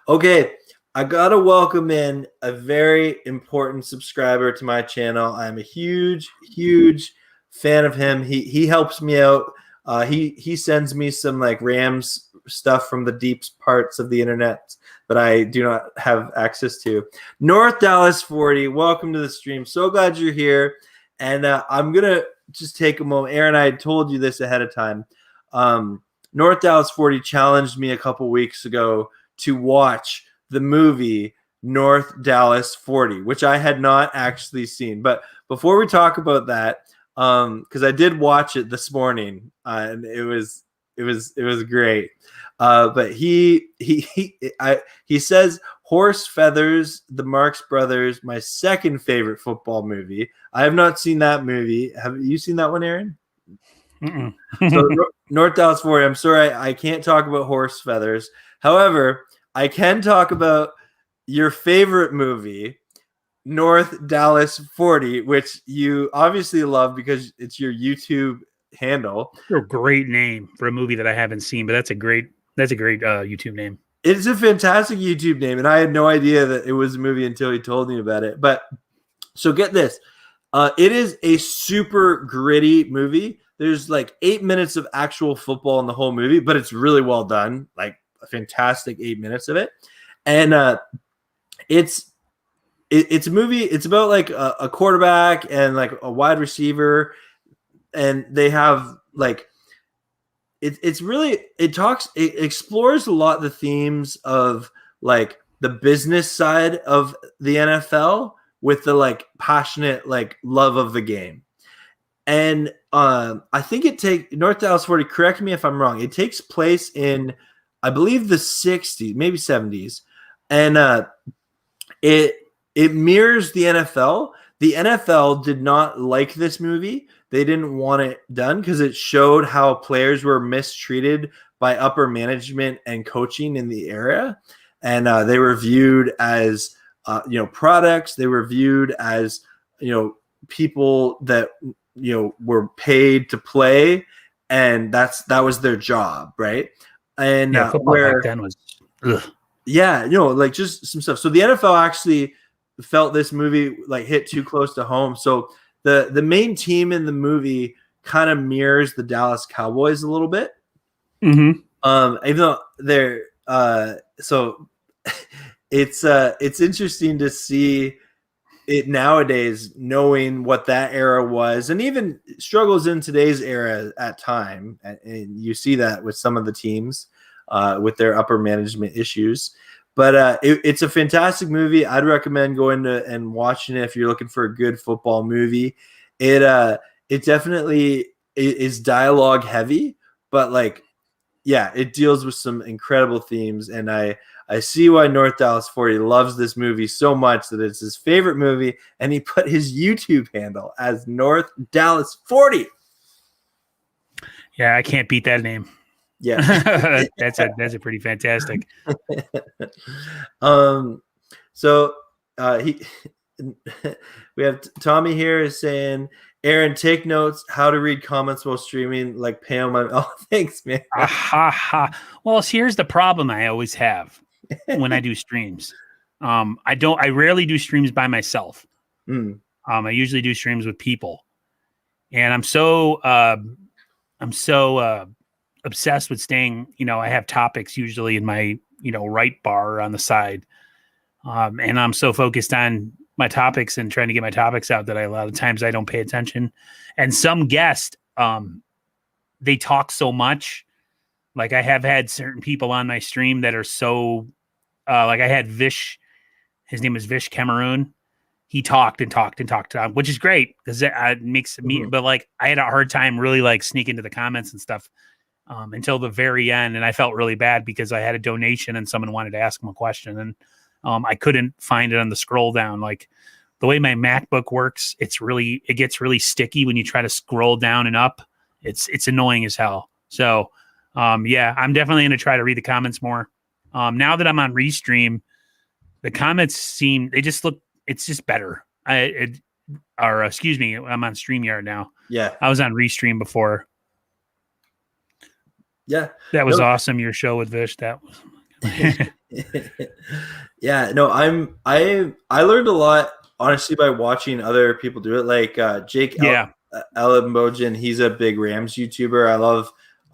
Okay. I got to welcome in a very important subscriber to my channel. I'm a huge, huge fan of him. He helps me out. He sends me some like Rams stuff from the deep parts of the internet that I do not have access to. North Dallas 40, welcome to the stream. So glad you're here. And I'm going to just take a moment. Aaron, I told you this ahead of time. North Dallas 40 challenged me a couple weeks ago to watch the movie North Dallas 40, which I had not actually seen. But before we talk about that, because I did watch it this morning, and it was great. But he says Horse Feathers, the Marx Brothers, my second favorite football movie. I have not seen that movie. Have you seen that one, Aaron? So North Dallas 40. I'm sorry, I can't talk about Horse Feathers. However, I can talk about your favorite movie, North Dallas 40, which you obviously love because it's your YouTube handle. A great name for a movie that I haven't seen, but that's a great YouTube name. It's a fantastic YouTube name, and I had no idea that it was a movie until he told me about it. But so get this. It is a super gritty movie. There's like 8 minutes of actual football in the whole movie, but it's really well done. Like a fantastic 8 minutes of it. And it's a movie. It's about like a quarterback and like a wide receiver, and they have like it explores a lot of the themes of like the business side of the NFL with the like passionate like love of the game. And I think North Dallas 40, correct me if I'm wrong, it takes place in I believe the 60s, maybe 70s. And it mirrors the NFL. The NFL did not like this movie. They didn't want it done because it showed how players were mistreated by upper management and coaching in the era. And they were viewed as products. They were viewed as people that were paid to play, and that was their job, right? And football back then was like just some stuff. So the NFL actually felt this movie like hit too close to home. So the main team in the movie kind of mirrors the Dallas Cowboys a little bit. Mm-hmm. Even though they're so it's interesting to see it nowadays, knowing what that era was, and even struggles in today's era at time. And you see that with some of the teams with their upper management issues. But it's a fantastic movie. I'd recommend going to and watching it if you're looking for a good football movie. It definitely is dialogue heavy, but like, yeah, it deals with some incredible themes. And I see why North Dallas 40 loves this movie so much that it's his favorite movie, and he put his YouTube handle as North Dallas 40. Yeah, I can't beat that name. Yeah, that's a pretty fantastic. So we have Tommy here is saying, Aaron, take notes how to read comments while streaming, like Pam. Oh, thanks, man. Well, here's the problem I always have when I do streams. I rarely do streams by myself. I usually do streams with people, and I'm so obsessed with staying, I have topics usually in my, right bar on the side. And I'm so focused on my topics and trying to get my topics out that a lot of times I don't pay attention. And some guests, they talk so much. Like I have had certain people on my stream that are so, like I had Vish, his name is Vish Cameroon. He talked and talked and talked, which is great because it makes me, but like I had a hard time really like sneak into the comments and stuff. Until the very end, and I felt really bad because I had a donation and someone wanted to ask him a question, and I couldn't find it on the scroll down. Like the way my MacBook works, it gets really sticky when you try to scroll down and up. It's annoying as hell. So yeah, I'm definitely going to try to read the comments more. Now that I'm on Restream, the comments it's just better. Excuse me, I'm on StreamYard now. Yeah. I was on Restream before. Yeah. That was awesome. Your show with Vish. That was. Yeah. No, I learned a lot, honestly, by watching other people do it. Like Jake Ellenbogen, he's a big Rams YouTuber.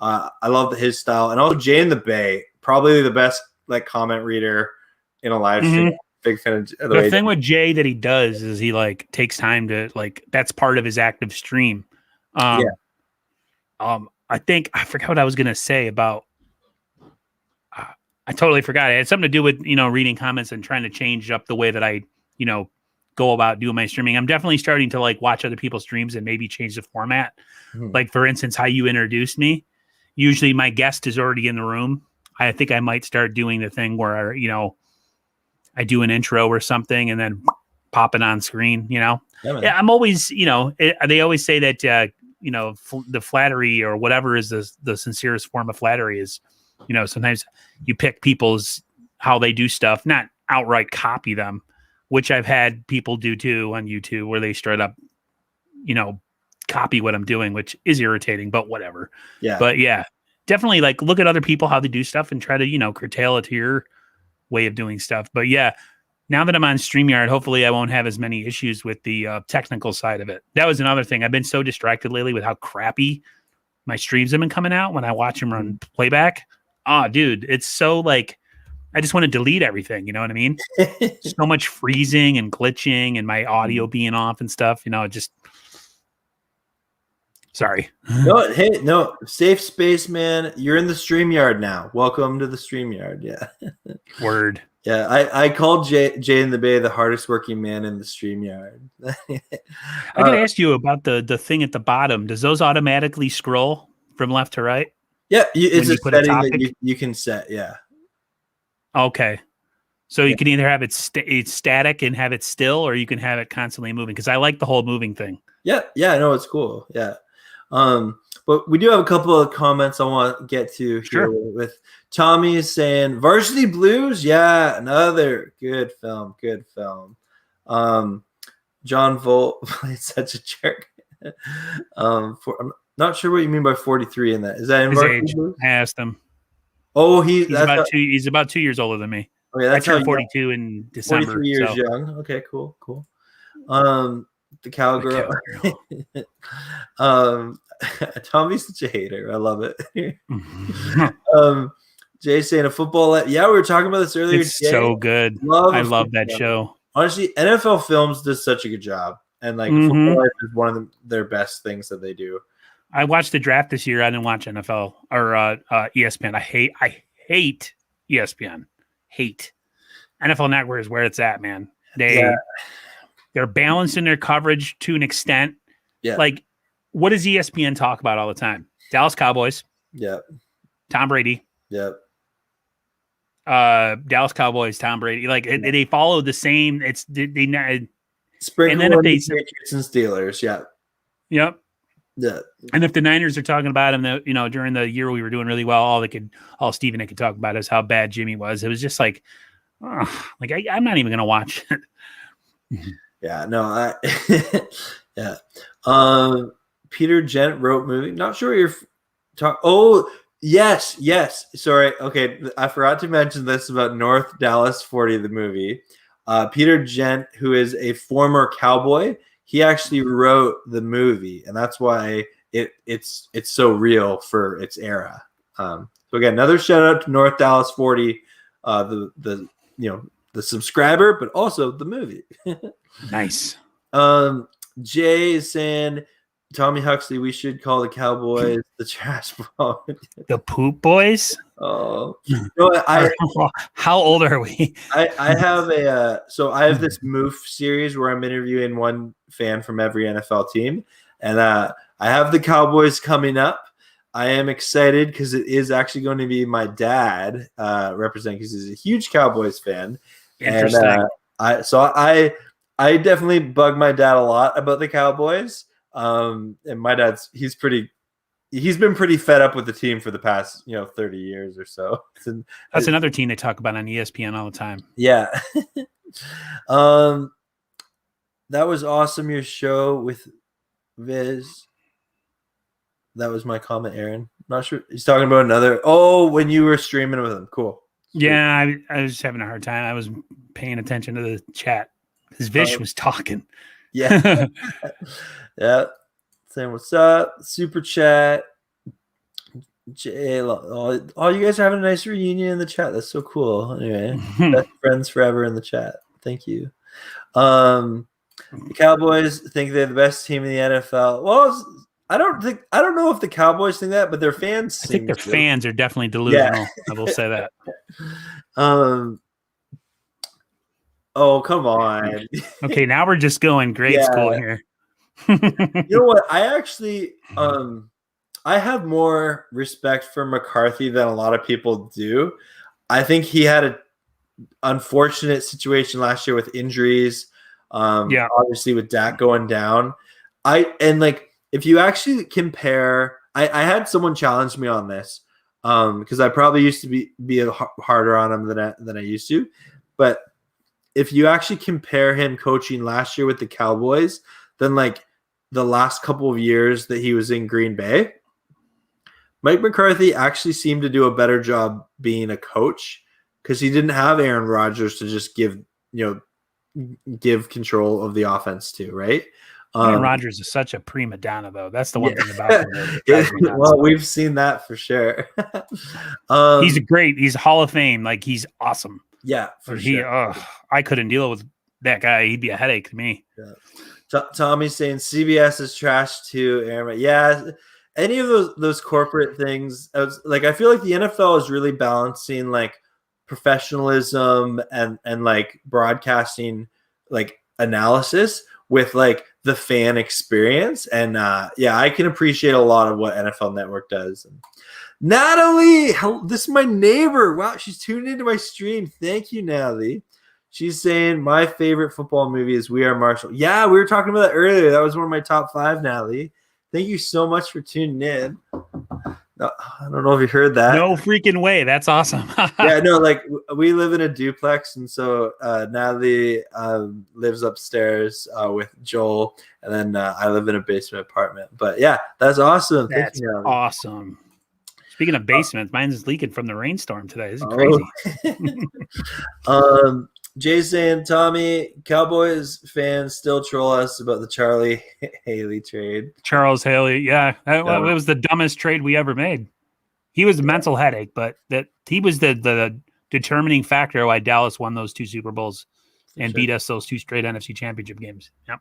I love his style. And also Jay in the Bay, probably the best like comment reader in a live stream. Big fan of the thing with Jay that he does is he like takes time to like, that's part of his active stream. I think I forgot what I was gonna say about. I totally forgot. It had something to do with reading comments and trying to change up the way that I go about doing my streaming. I'm definitely starting to like watch other people's streams and maybe change the format. Like for instance, how you introduced me. Usually my guest is already in the room. I think I might start doing the thing where I do an intro or something and then pop it on screen. Yeah, I'm always they always say that. The flattery or whatever is the sincerest form of flattery is, sometimes you pick people's how they do stuff, not outright copy them, which I've had people do too on YouTube where they straight up, copy what I'm doing, which is irritating, but whatever. Yeah. But yeah, definitely like look at other people, how they do stuff and try to, curtail it to your way of doing stuff. But yeah, now that I'm on StreamYard, hopefully I won't have as many issues with the technical side of it. That was another thing. I've been so distracted lately with how crappy my streams have been coming out when I watch them run playback. Oh, dude, it's so like, I just want to delete everything. You know what I mean? So much freezing and glitching and my audio being off and stuff, just sorry. No, safe space, man. You're in the StreamYard now. Welcome to the StreamYard. Yeah. Word. Yeah, I called Jay in the Bay the hardest working man in the StreamYard. I gotta ask you about the thing at the bottom. Does those automatically scroll from left to right? Yeah, it's a setting that you can set. Yeah. Okay. So you can either have it's static and have it still, or you can have it constantly moving. Because I like the whole moving thing. Yeah. No, it's cool. Yeah. But we do have a couple of comments I want to get to here with Tommy saying Varsity Blues. Yeah, another good film. John Volt played such a jerk. I'm not sure what you mean by 43 in that. Is that in his Varsity age? Blues? I asked him. Oh, he's about 2 years older than me. Okay, that's I turned 42 in December. 43 years young. Okay, cool. The cowgirl. Tommy's such a hater. I love it. Jay saying a football. Yeah, we were talking about this earlier. It's so good. I love that show. Honestly, NFL Films does such a good job, and like Football Life is one of their best things that they do. I watched the draft this year. I didn't watch NFL or ESPN. I hate ESPN. Hate NFL Network is where it's at, man. They're balanced in their coverage to an extent. Yeah. Like, what does ESPN talk about all the time? Dallas Cowboys. Yeah. Tom Brady. Yeah. Dallas Cowboys, Tom Brady. Like they follow the same. It's they sprinkle and then if they Patriots and Steelers. Yeah. Yep. Yeah. And if the Niners are talking about him, during the year we were doing really well, all Steve and I could talk about is how bad Jimmy was. It was just like, I'm not even gonna watch it. Yeah, no, yeah. Peter Gent wrote movie. Not sure what you're talking. Oh, yes. Sorry. Okay, I forgot to mention this about North Dallas 40, the movie. Peter Gent, who is a former cowboy, he actually wrote the movie, and that's why it's so real for its era. So again, another shout out to North Dallas 40, the subscriber, but also the movie. Nice. Jay is saying, Tommy Huxley, we should call the Cowboys the trash ball. The poop boys? Oh, how old are we? I have I have this Moof series where I'm interviewing one fan from every NFL team, and I have the Cowboys coming up. I am excited because it is actually going to be my dad representing, because he's a huge Cowboys fan. Interesting. And I definitely bug my dad a lot about the Cowboys. And my he's been pretty fed up with the team for the past 30 years or so. That's another team they talk about on ESPN all the time. Yeah. That was awesome, your show with Viz. That was my comment, Aaron. Not sure. He's talking about another. Oh, when you were streaming with him. Cool. Yeah, I was just having a hard time. I was paying attention to the chat because Vish was talking. Yeah. Yeah. Saying what's up. Super chat. Oh, you guys are having a nice reunion in the chat. That's so cool. Anyway, best friends forever in the chat. Thank you. The Cowboys think they're the best team in the NFL. Well, I don't know if the Cowboys think that, but their fans. I think their fans are definitely delusional. Yeah. I will say that. Oh, come on. Okay, now we're just going grade school here. You know what? I actually I have more respect for McCarthy than a lot of people do. I think he had an unfortunate situation last year with injuries. Obviously with Dak going down. If you actually compare, I had someone challenge me on this because I probably used to be harder on him than I used to. But if you actually compare him coaching last year with the Cowboys, then like the last couple of years that he was in Green Bay, Mike McCarthy actually seemed to do a better job being a coach because he didn't have Aaron Rodgers to just give control of the offense to, right? Aaron Rodgers is such a prima donna, though. That's the one thing about him. Well, we've seen that for sure. He's Hall of Fame. Like, he's awesome. Yeah, for sure. I couldn't deal with that guy. He'd be a headache to me. Yeah. Tommy's saying CBS is trash too, Aaron. Yeah, any of those corporate things. I feel like the NFL is really balancing like professionalism and like broadcasting like analysis with like the fan experience. And I can appreciate a lot of what NFL Network does. And Natalie, this is my neighbor. Wow, she's tuned into my stream. Thank you, Natalie. She's saying my favorite football movie is We Are Marshall. Yeah, we were talking about that earlier. That was one of my top 5, Natalie. Thank you so much for tuning in. No, I don't know if you heard that. No freaking way. That's awesome. Yeah, no, like we live in a duplex, and so Natalie lives upstairs with Joel, and then I live in a basement apartment. But yeah, that's awesome. That's awesome. Speaking of basements, mine's leaking from the rainstorm today. This is crazy. Jay's saying, Tommy, Cowboys fans still troll us about the Charlie Haley trade. Charles Haley, yeah. It was the dumbest trade we ever made. He was a mental headache, but that he was the determining factor why Dallas won those 2 Super Bowls and beat us those 2 straight NFC Championship games. Yep.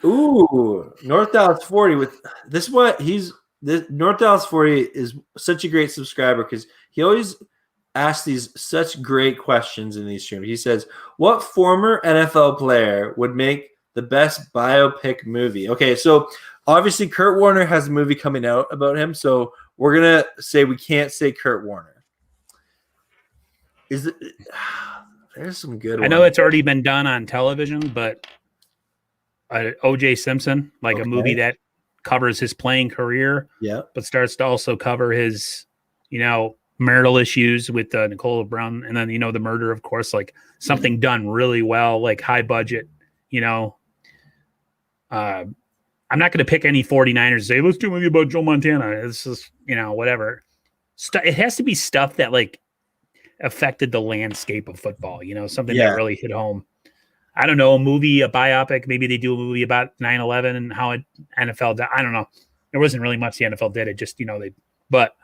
North Dallas 40 with this. North Dallas 40 is such a great subscriber because he always asks these such great questions in these streams. He says, what former NFL player would make the best biopic movie? Okay, so obviously Kurt Warner has a movie coming out about him, so we're going to say we can't say Kurt Warner. There's some good ones. I know it's already been done on television, but O.J. Simpson, a movie that covers his playing career, but starts to also cover his, marital issues with Nicole Brown, and then the murder, of course, like something done really well, like high budget. I'm not going to pick any 49ers and say let's do a movie about Joe Montana. It's just whatever. It has to be stuff that like affected the landscape of football. Something that really hit home. I don't know, a biopic. Maybe they do a movie about 9/11 and how NFL. I don't know. There wasn't really much the NFL did. It just but.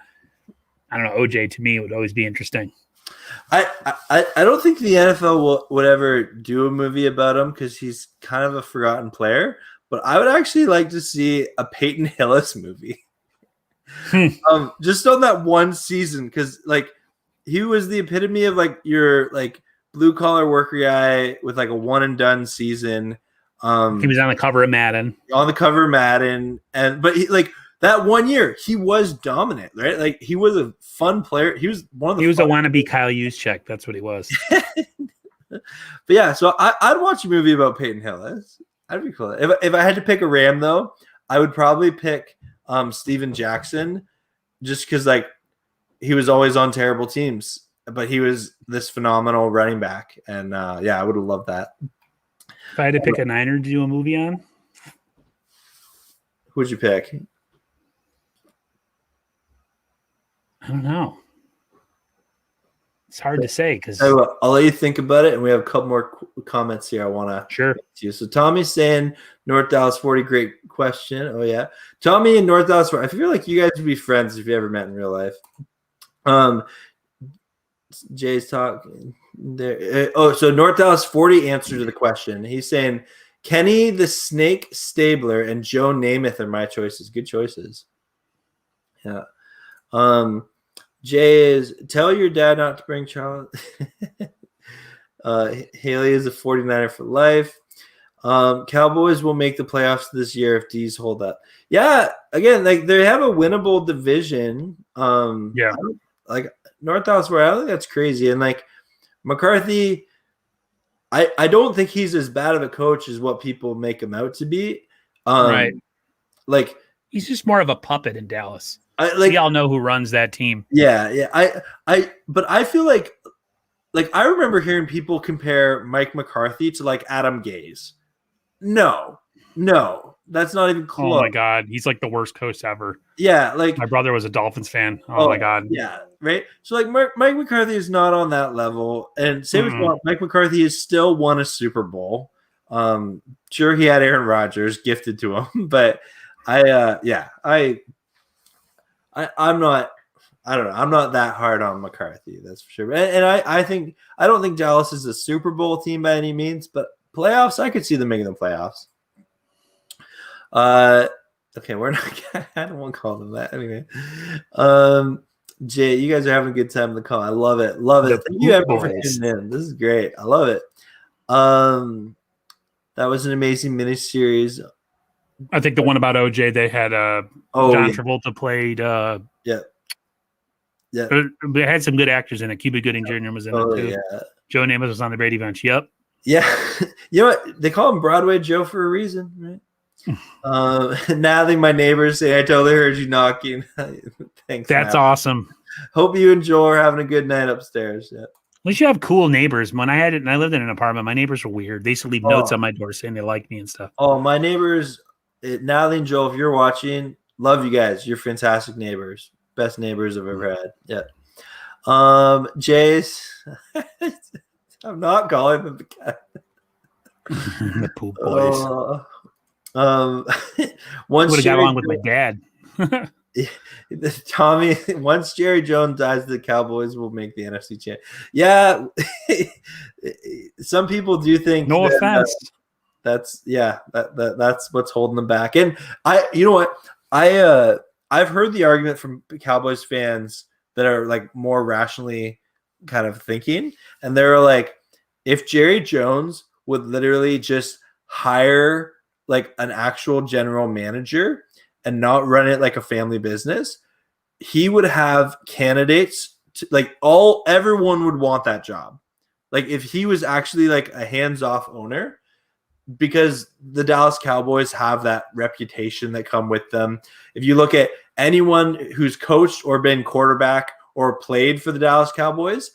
I don't know. OJ to me would always be interesting. I don't think the NFL would ever do a movie about him because he's kind of a forgotten player. But I would actually like to see a Peyton Hillis movie, just on that one season because he was the epitome of your blue collar worker guy with a one and done season. He was on the cover of Madden. On the cover of Madden, but he that 1 year, he was dominant, right? Like he was a fun player. He was one of the. He was a wannabe Kyle Juszczyk. That's what he was. But yeah, so I'd watch a movie about Peyton Hill. That'd be cool. If I had to pick a Ram though, I would probably pick Steven Jackson, just because like he was always on terrible teams, but he was this phenomenal running back, and I would have loved that. If I had to pick a Niner to do a movie on, who'd you pick? I don't know. It's hard to say because I'll let you think about it, and we have a couple more comments here I want to sure. To. So Tommy's saying North Dallas 40, great question. Oh yeah, Tommy and North Dallas 40. I feel like you guys would be friends if you ever met in real life. Jay's talking there. So North Dallas 40 answer to the question. He's saying Kenny the Snake Stabler and Joe Namath are my choices. Good choices. Yeah. Jay is tell your dad not to bring Charles. Haley is a 49er for life. Cowboys will make the playoffs this year if D's hold up. Yeah, again, like they have a winnable division. Like North Dallas, where I think that's crazy. And like McCarthy, I don't think he's as bad of a coach as what people make him out to be. Right. Like he's just more of a puppet in Dallas. We all know who runs that team. Yeah. But I feel like I remember hearing people compare Mike McCarthy to like Adam Gase. No, that's not even close. Oh my God, he's like the worst coach ever. Yeah, like my brother was a Dolphins fan. Oh my God. Yeah, right. So like Mike McCarthy is not on that level, and same as Mike McCarthy has still won a Super Bowl. Sure, he had Aaron Rodgers gifted to him, but I'm not. I don't know. I'm not that hard on McCarthy, that's for sure. And I don't think Dallas is a Super Bowl team by any means, but playoffs, I could see them making the playoffs. Okay, we're not. I don't want to call them that anyway. Jay, you guys are having a good time in the call. I love it. Thank you everyone for tuning in. This is great. I love it. That was an amazing miniseries. I think the one about OJ, they had John Travolta played. Yeah. They had some good actors in it. Cuba Gooding Jr. was in it too. Yeah. Joe Namath was on the Brady Bunch. Yep. Yeah. You know what? They call him Broadway Joe for a reason, right? Natalie, my neighbors say I totally heard you knocking. Thanks. That's awesome. Hope you enjoy having a good night upstairs. Yeah. At least you have cool neighbors. When I lived in an apartment, my neighbors were weird. They used to leave notes on my door saying they liked me and stuff. Oh, my neighbors, Natalie and Joel, if you're watching, love you guys. You're fantastic neighbors. Best neighbors I've ever had. Yeah. Jace. I'm not calling them the cat. The poop boys. Once would have got along with my dad. Tommy, once Jerry Jones dies, the Cowboys will make the NFC champ. Yeah. Some people do think no offense. That's what's holding them back. And you know what? I've heard the argument from Cowboys fans that are like more rationally kind of thinking, and they're like, if Jerry Jones would literally just hire like an actual general manager and not run it like a family business, he would have candidates everyone would want that job. Like if he was actually like a hands-off owner, because the Dallas Cowboys have that reputation that come with them. If you look at anyone who's coached or been quarterback or played for the Dallas Cowboys,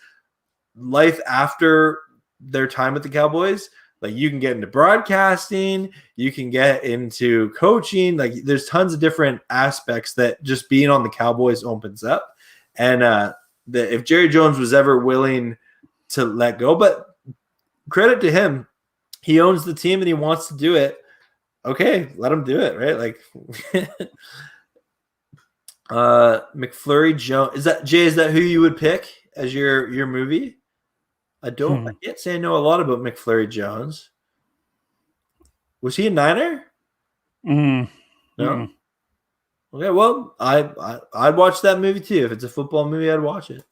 life after their time with the Cowboys, like you can get into broadcasting, you can get into coaching. Like there's tons of different aspects that just being on the Cowboys opens up. And if Jerry Jones was ever willing to let go, but credit to him, he owns the team and he wants to do it. Okay, let him do it, right? Like McFlurry Jones. Is that who you would pick as your movie? I can't say I know a lot about McFlurry Jones. Was he a Niner? No. Okay, well, I'd watch that movie too. If it's a football movie, I'd watch it.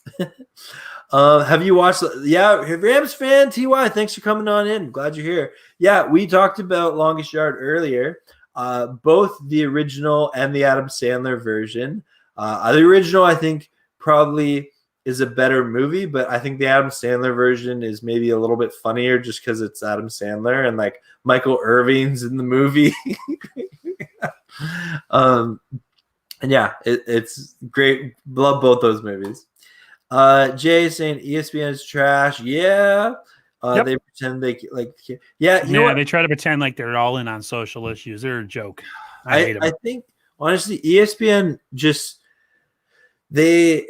Have you watched? Yeah, Rams fan TY. Thanks for coming on in. Glad you're here. Yeah, we talked about Longest Yard earlier. both the original and the Adam Sandler version. The original, I think, probably is a better movie, but I think the Adam Sandler version is maybe a little bit funnier just because it's Adam Sandler and like Michael Irvin's in the movie. And yeah, it's great. Love both those movies. Jay is saying ESPN is trash. Yeah. Yep. They pretend they like, yeah. You know what? They try to pretend like they're all in on social issues. They're a joke. I hate them. I think honestly, ESPN just they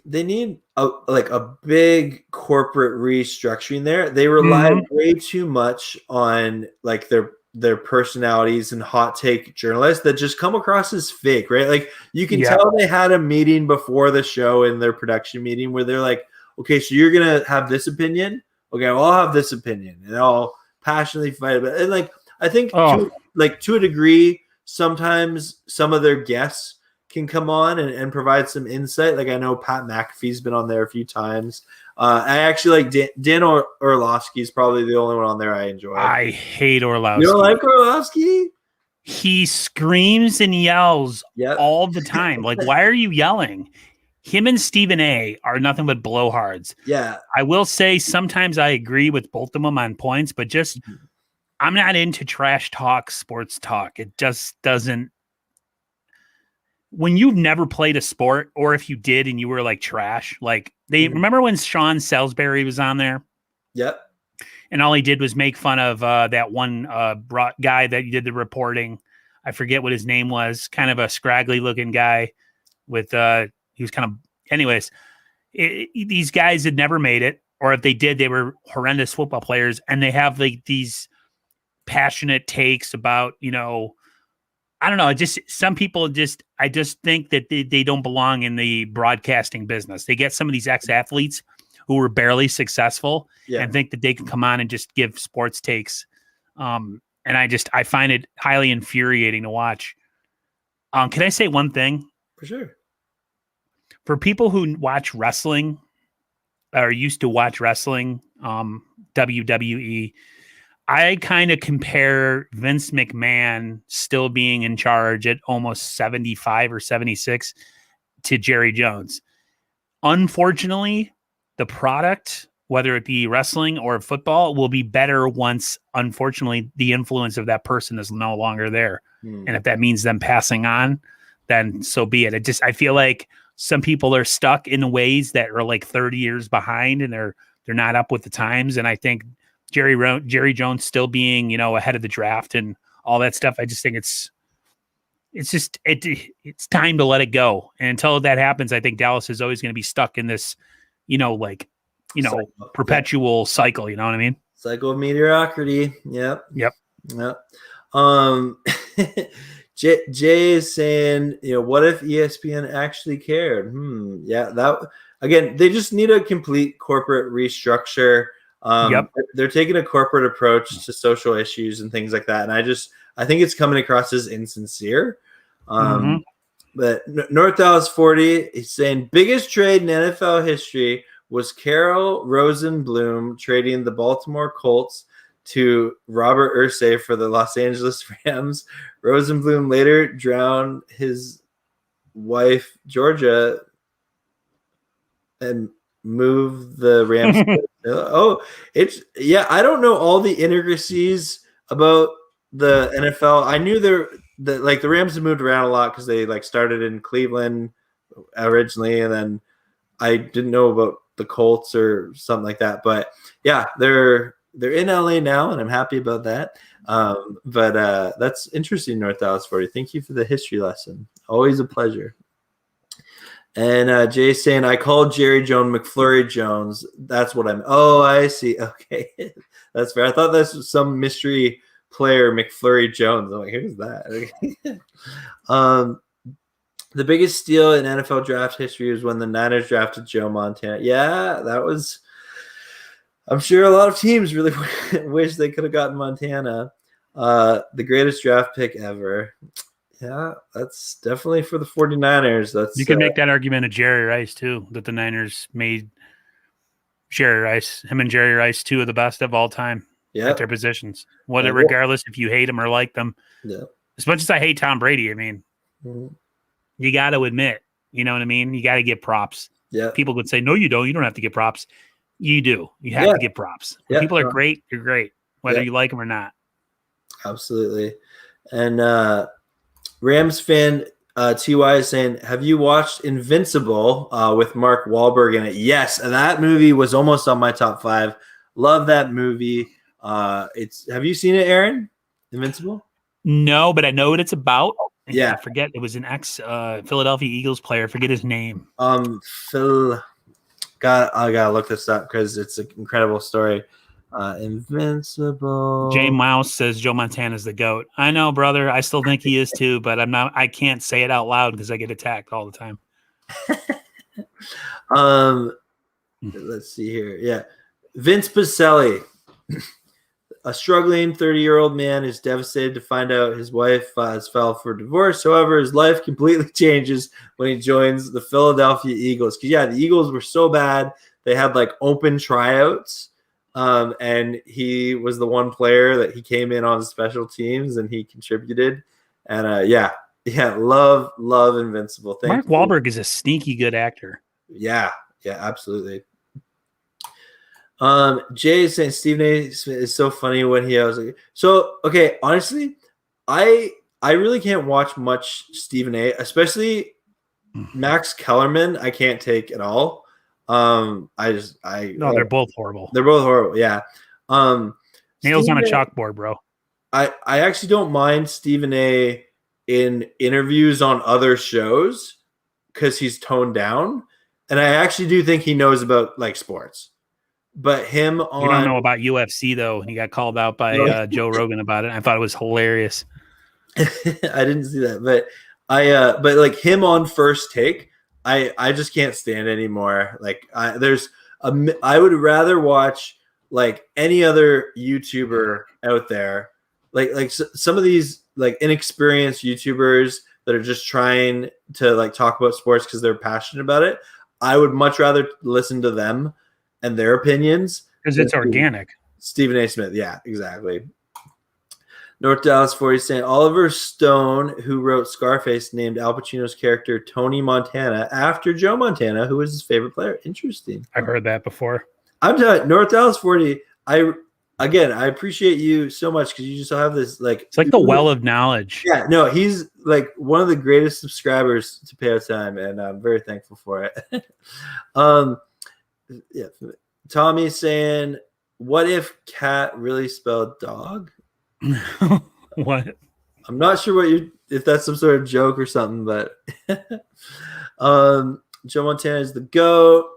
need a big corporate restructuring there. They rely way too much on like their personalities and hot take journalists that just come across as fake, right? Like you can tell they had a meeting before the show in their production meeting where they're like, okay, so you're gonna have this opinion. Okay, well, I'll have this opinion, and I'll passionately fight about it. And like I think to a degree, sometimes some of their guests can come on and provide some insight. Like I know Pat McAfee's been on there a few times. I actually like Dan Orlovsky is probably the only one on there I enjoy. I hate Orlovsky. You don't like Orlovsky? He screams and yells all the time. Like, why are you yelling? Him and Stephen A are nothing but blowhards. Yeah. I will say sometimes I agree with both of them on points, but just I'm not into trash talk, sports talk. It just doesn't. When you've never played a sport, or if you did and you were like trash, like remember when Sean Salisbury was on there? Yep. And all he did was make fun of that one guy that did the reporting. I forget what his name was. Kind of a scraggly looking guy with he was kind of, anyways, these guys had never made it, or if they did, they were horrendous football players. And they have like these passionate takes about, I don't know. Just some people I just think that they don't belong in the broadcasting business. They get some of these ex-athletes who were barely successful and think that they can come on and just give sports takes. And I find it highly infuriating to watch. Can I say one thing? For sure. For people who watch wrestling or used to watch wrestling, WWE, I kind of compare Vince McMahon still being in charge at almost 75 or 76 to Jerry Jones. Unfortunately, the product, whether it be wrestling or football, will be better once, unfortunately, the influence of that person is no longer there. And if that means them passing on, then so be it. I feel like some people are stuck in ways that are like 30 years behind and they're not up with the times. And I think Jerry Jones still being, ahead of the draft and all that stuff. I just think it's time to let it go. And until that happens, I think Dallas is always going to be stuck in this, perpetual cycle. You know what I mean? Cycle of mediocrity. Yep. Jay is saying, what if ESPN actually cared? Yeah, that again, they just need a complete corporate restructure. They're taking a corporate approach to social issues and things like that. And I think it's coming across as insincere. But North Dallas 40 is saying biggest trade in NFL history was Carroll Rosenblum trading the Baltimore Colts to Robert Irsay for the Los Angeles Rams. Rosenblum later drowned his wife, Georgia, and moved the Rams. I don't know all the intricacies about the NFL. I knew the Rams have moved around a lot because they started in Cleveland originally, and then I didn't know about the Colts or something like that. But yeah, they're in LA now, and I'm happy about that. But that's interesting, North Dallas 40. Thank you for the history lesson. Always a pleasure. And Jay's saying, I called Jerry Jones McFlurry Jones. That's what I'm. Oh, I see. Okay. That's fair. I thought this was some mystery player, McFlurry Jones. I'm like, who's that? The biggest steal in NFL draft history was when the Niners drafted Joe Montana. Yeah, that was. I'm sure a lot of teams really wish they could have gotten Montana. The greatest draft pick ever. Yeah, that's definitely for the 49ers. You can make that argument of Jerry Rice, too, that the Niners made him and Jerry Rice two of the best of all time. at their positions. Yeah. Regardless if you hate them or like them. Yeah. As much as I hate Tom Brady, I mean, Mhm. you got to admit, you know what I mean? You got to give props. Yeah. People would say, no, you don't. You don't have to give props. You do. You have to give props. When people are great, you're great, whether you like them or not. Absolutely. And Rams fan TY is saying, have you watched Invincible with Mark Wahlberg in it? Yes. And that movie was almost on my top 5. Love that movie. Have you seen it, Aaron? Invincible? No, but I know what it's about. Yeah. I forget. It was an ex Philadelphia Eagles player. I forget his name. Phil. I gotta look this up because it's an incredible story. Invincible. Jay Mouse says Joe Montana's the GOAT. I know, brother. I still think he is too, but I can't say it out loud because I get attacked all the time. Let's see here. Yeah. Vince Pacelli. A struggling 30-year-old man is devastated to find out his wife has filed for divorce. However, his life completely changes when he joins the Philadelphia Eagles. Because, yeah, the Eagles were so bad. They had, like, open tryouts. And he was the one player that he came in on special teams, and he contributed. And, love Invincible. Mark Wahlberg is a sneaky good actor. Yeah, absolutely. Jay is saying Stephen A. is so funny when he was like, so okay, honestly, I really can't watch much Stephen A, especially Max Kellerman. I can't take at all. They're both horrible. They're both horrible. Yeah. Nails on a chalkboard, bro. I actually don't mind Stephen A in interviews on other shows because he's toned down, and I actually do think he knows about like sports. But him on you don't know about UFC though. He got called out by Joe Rogan about it. I thought it was hilarious. I didn't see that, but but like him on First Take, I just can't stand anymore. Like I would rather watch like any other YouTuber out there, like some of these like inexperienced YouTubers that are just trying to like talk about sports because they're passionate about it. I would much rather listen to them and their opinions because it's organic. Stephen A. Smith, yeah, exactly. North Dallas 40 saying Oliver Stone, who wrote Scarface, named Al Pacino's character Tony Montana after Joe Montana, who was his favorite player. Interesting. I've heard that before. I'm telling you, North Dallas 40. I appreciate you so much because you just have this like it's like the well of knowledge. Yeah, no, he's like one of the greatest subscribers to Pay Out Time, and I'm very thankful for it. Yeah, Tommy saying, "What if cat really spelled dog?" What? I'm not sure if that's some sort of joke or something, but Joe Montana is the GOAT.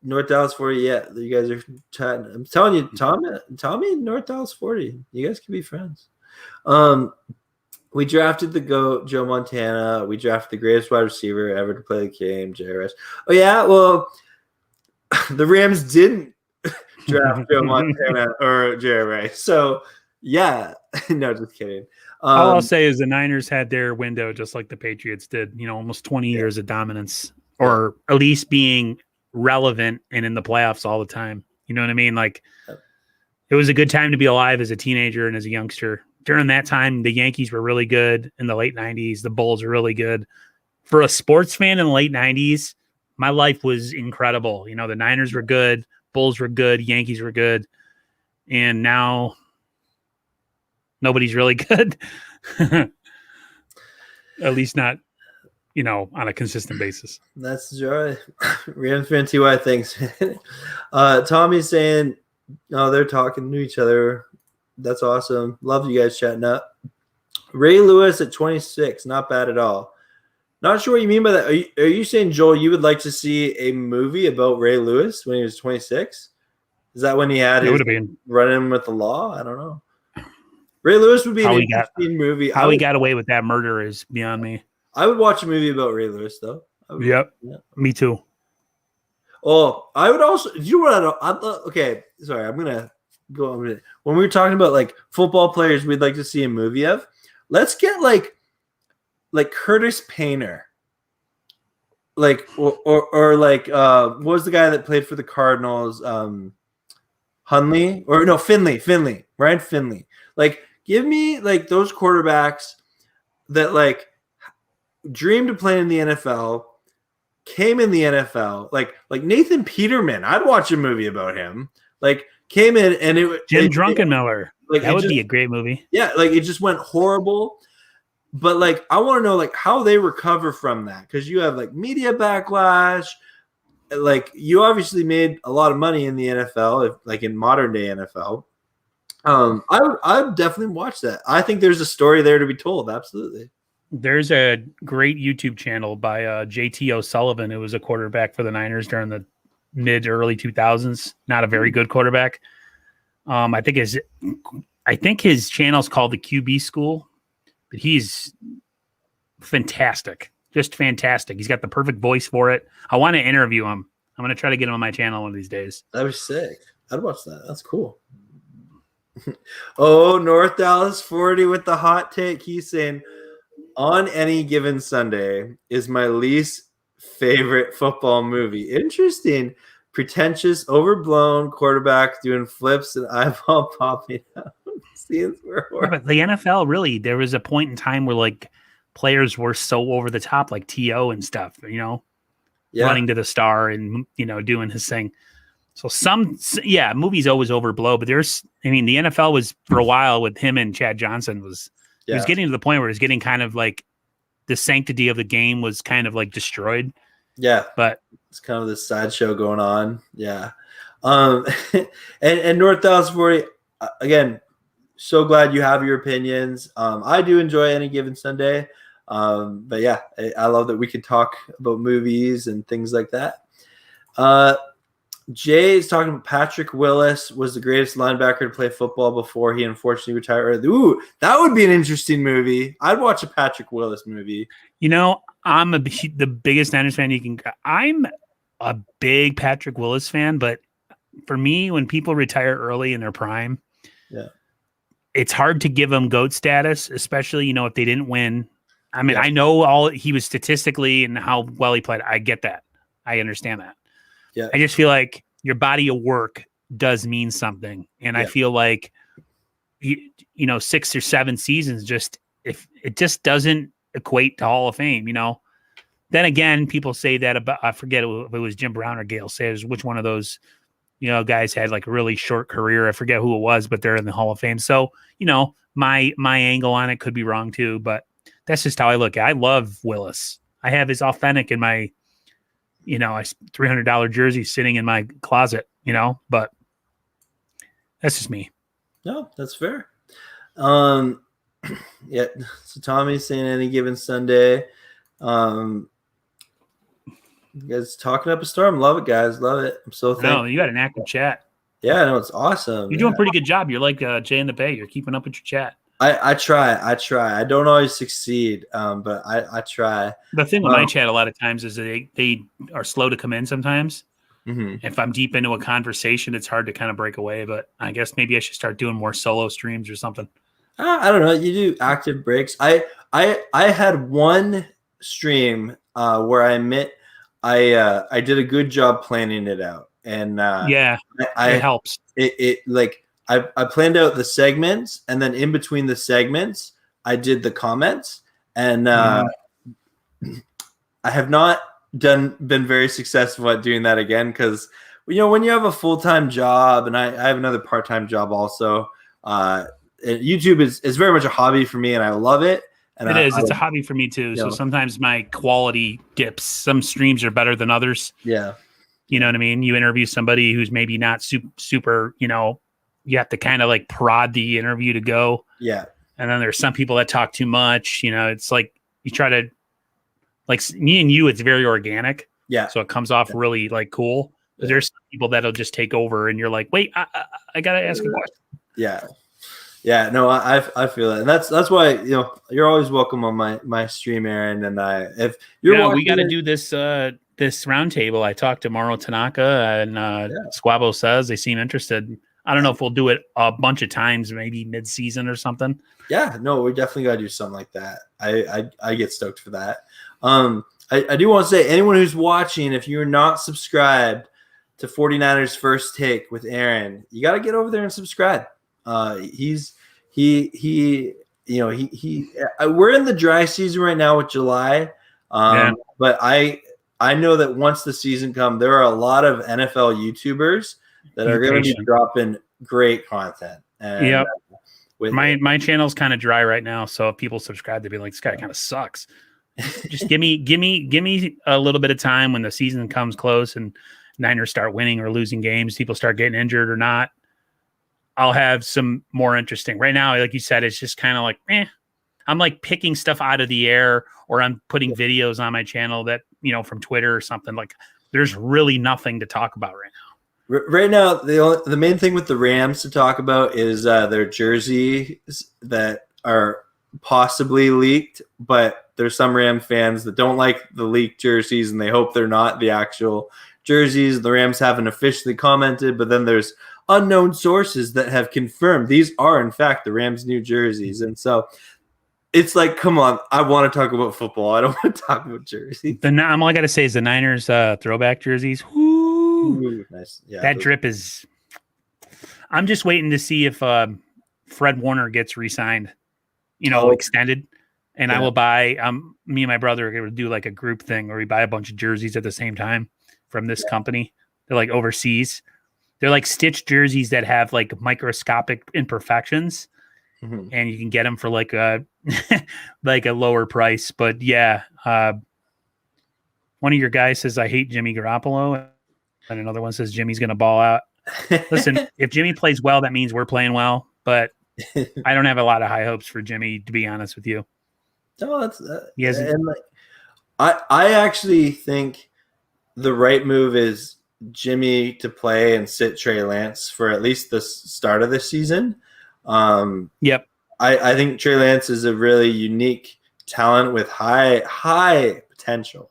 North Dallas 40, yeah, you guys are chatting. I'm telling you, Tommy and North Dallas 40, you guys can be friends. We drafted the GOAT, Joe Montana. We drafted the greatest wide receiver ever to play the game, JRS. Oh, yeah, well, the Rams didn't draft Joe Montana or Jerry Rice. So, yeah. No, just kidding. All I'll say is the Niners had their window just like the Patriots did, almost 20 years of dominance, or at least being relevant and in the playoffs all the time. You know what I mean? Like, it was a good time to be alive as a teenager and as a youngster. During that time, the Yankees were really good in the late 90s. The Bulls were really good. For a sports fan in the late 90s, my life was incredible. The Niners were good. Bulls were good. Yankees were good. And now nobody's really good. At least not, on a consistent basis. That's joy. Rams fan TY thanks. Tommy's saying, "Oh, they're talking to each other. That's awesome. Love you guys chatting up." Ray Lewis at 26, not bad at all. Not sure what you mean by that. Are you saying, Joel, you would like to see a movie about Ray Lewis when he was 26? Is that when he had his run-in with the law? I don't know. Ray Lewis would be an interesting movie. How he got away with that murder is beyond me. I would watch a movie about Ray Lewis, though. Yep. Yeah. Me too. Oh, I would also. You know what? Okay, sorry. I'm gonna go on a minute. When we were talking about like football players, we'd like to see a movie of. Let's get like Curtis Painter, like or like what was the guy that played for the Cardinals? Hundley, or no, Finley, Ryan Finley. Like, give me like those quarterbacks that like dreamed of playing in the NFL, came in the NFL, like Nathan Peterman. I'd watch a movie about him. Like, came in and Jim Druckenmiller. Like, that would be a great movie. Yeah, like it just went horrible. But like, I want to know like how they recover from that, because you have like media backlash. Like, you obviously made a lot of money in the NFL, like in modern day NFL. I would definitely watch that. I think there's a story there to be told. Absolutely. There's a great YouTube channel by JT O'Sullivan, who was a quarterback for the Niners during the mid early 2000s. Not a very good quarterback. I think his channel's called the QB School, but he's fantastic. Just fantastic. He's got the perfect voice for it. I want to interview him. I'm going to try to get him on my channel one of these days. That'd be sick. I'd watch that. That's cool. Oh, North Dallas 40 with the hot take. He's saying, On Any Given Sunday is my least favorite football movie. Interesting. Pretentious, overblown quarterback doing flips and eyeball popping out. Scenes were horrible. But the NFL, really, there was a point in time where like players were so over the top, like T.O. and stuff, running to the star and, doing his thing. So movies always overblow, but the NFL was for a while with him and Chad Johnson he was getting to the point where it's getting kind of like the sanctity of the game was kind of like destroyed. Yeah. But it's kind of this sideshow going on. Yeah. And North Dallas 40, again, so glad you have your opinions. I do enjoy Any Given Sunday. But yeah, I love that we can talk about movies and things like that. Jay is talking about Patrick Willis was the greatest linebacker to play football before he unfortunately retired. Ooh, that would be an interesting movie. I'd watch a Patrick Willis movie. I'm the biggest Niners fan you can. I'm a big Patrick Willis fan, but for me, when people retire early in their prime, it's hard to give them GOAT status, especially, if they didn't win. I mean, I know he was statistically and how well he played. I get that. I understand that. Yeah. I just feel like your body of work does mean something. And I feel like, 6 or 7 seasons, if it just doesn't equate to Hall of Fame, then again, people say that about, I forget if it was Jim Brown or Gale Sayers, which one of those, guys had like a really short career. I forget who it was, but they're in the Hall of Fame. So, my angle on it could be wrong too, but that's just how I look at it. I love Willis. I have his authentic in my, $300 jersey sitting in my closet, but that's just me. No, that's fair. Yeah. So Tommy's saying Any Given Sunday. You guys talking up a storm. Love it, guys. Love it. I'm so thankful. No, you got an active chat. Yeah, no, it's awesome. You're doing a pretty good job. You're like Jay in the Bay. You're keeping up with your chat. I try. I don't always succeed, but I try. The thing with my chat a lot of times is they are slow to come in sometimes. Mm-hmm. If I'm deep into a conversation, it's hard to kind of break away, but I guess maybe I should start doing more solo streams or something. I don't know. You do active breaks. I had one stream where I admit I did a good job planning it out, and it helps. It like I planned out the segments, and then in between the segments, I did the comments, and I have not been very successful at doing that again, because when you have a full-time job, and I have another part-time job also. YouTube is very much a hobby for me, and I love it. And it's a hobby for me too. So sometimes my quality dips. Some streams are better than others. Yeah. You know what I mean? You interview somebody who's maybe not super, you have to kind of like prod the interview to go. Yeah. And then there's some people that talk too much. It's like you try to, like me and you, it's very organic. Yeah. So it comes off really like cool. Yeah. There's some people that'll just take over, and you're like, wait, I got to ask a question. Yeah. Yeah, no, I feel it, and that's why you're always welcome on my stream, Aaron. And if you're we got to do this this roundtable. I talked to Mauro Tanaka, and Squabo says they seem interested. I don't know if we'll do it a bunch of times, maybe mid-season or something. Yeah, no, we definitely got to do something like that. I get stoked for that. I do want to say, anyone who's watching, if you're not subscribed to 49ers First Take with Aaron, you got to get over there and subscribe. We're in the dry season right now with July. But I know that once the season comes, there are a lot of NFL YouTubers that are going to be dropping great content. And my channel's kind of dry right now, so if people subscribe, they'd be like, "This guy kind of sucks." Just give me a little bit of time when the season comes close and Niners start winning or losing games, people start getting injured or not. I'll have some more interesting. Right now, like you said, it's just kind of like, I'm like picking stuff out of the air, or I'm putting videos on my channel that, from Twitter or something. Like, there's really nothing to talk about right now. Right now, the main thing with the Rams to talk about is their jerseys that are possibly leaked, but there's some Ram fans that don't like the leaked jerseys and they hope they're not the actual jerseys. The Rams haven't officially commented, but then there's unknown sources that have confirmed these are in fact the Rams' new jerseys. And so it's like, come on, I want to talk about football. I don't want to talk about jerseys. All I got to say is the Niners throwback jerseys. Ooh, nice. Yeah, that drip is. I'm just waiting to see if Fred Warner gets re-signed, extended. And I will buy. Me and my brother are going to do like a group thing where we buy a bunch of jerseys at the same time from this company. They're like overseas. They're like stitched jerseys that have like microscopic imperfections, and you can get them for like a like a lower price. But yeah, one of your guys says I hate Jimmy Garoppolo, and another one says Jimmy's going to ball out. Listen, if Jimmy plays well, that means we're playing well. But I don't have a lot of high hopes for Jimmy, to be honest with you. No, that's I actually think the right move is Jimmy to play and sit Trey Lance for at least the start of the season. Yep. I think Trey Lance is a really unique talent with high potential.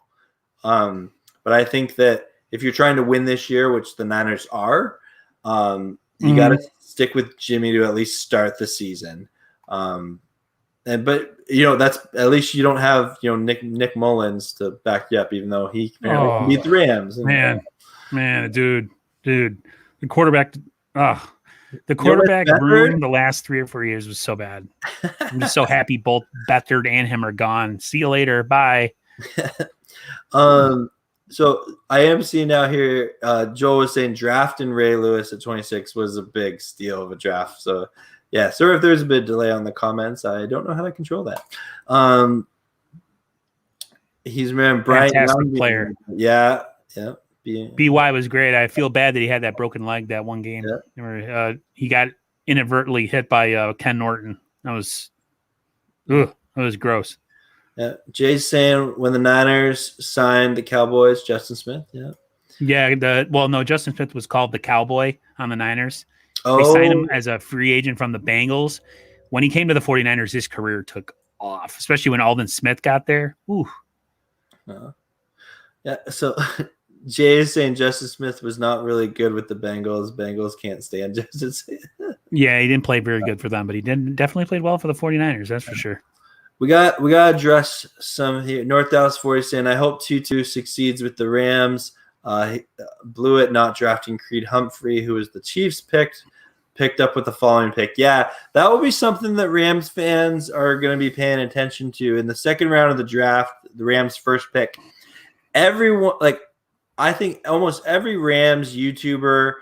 But I think that if you're trying to win this year, which the Niners are, you got to stick with Jimmy to at least start the season. But that's at least you don't have Nick Mullins to back you up, even though he can beat the Rams. Man, dude, the quarterback. The quarterback room the last 3 or 4 years was so bad. I'm just so happy both Beathard and him are gone. See you later. Bye. So I am seeing now here, Joel was saying drafting Ray Lewis at 26 was a big steal of a draft. So yeah, sorry if there's a bit of delay on the comments. I don't know how to control that. He's Brian fantastic player. Yeah. BY was great. I feel bad that he had that broken leg that one game. Yeah. He got inadvertently hit by Ken Norton. That was gross. Yeah. Jay's saying when the Niners signed the Cowboys, Justin Smith. Yeah. Yeah. Justin Smith was called the Cowboy on the Niners. They signed him as a free agent from the Bengals. When he came to the 49ers, his career took off, especially when Aldon Smith got there. Ooh. Yeah. So Jay is saying Justin Smith was not really good with the Bengals. Bengals can't stand Justin Smith. Yeah, he didn't play very good for them, but he definitely played well for the 49ers. That's for sure. We got to address some here. North Dallas 40 saying, I hope Tutu succeeds with the Rams. Blew it not drafting Creed Humphrey, who was the Chiefs picked up with the following pick. Yeah, that will be something that Rams fans are going to be paying attention to. In the second round of the draft, the Rams' first pick, everyone, I think almost every Rams YouTuber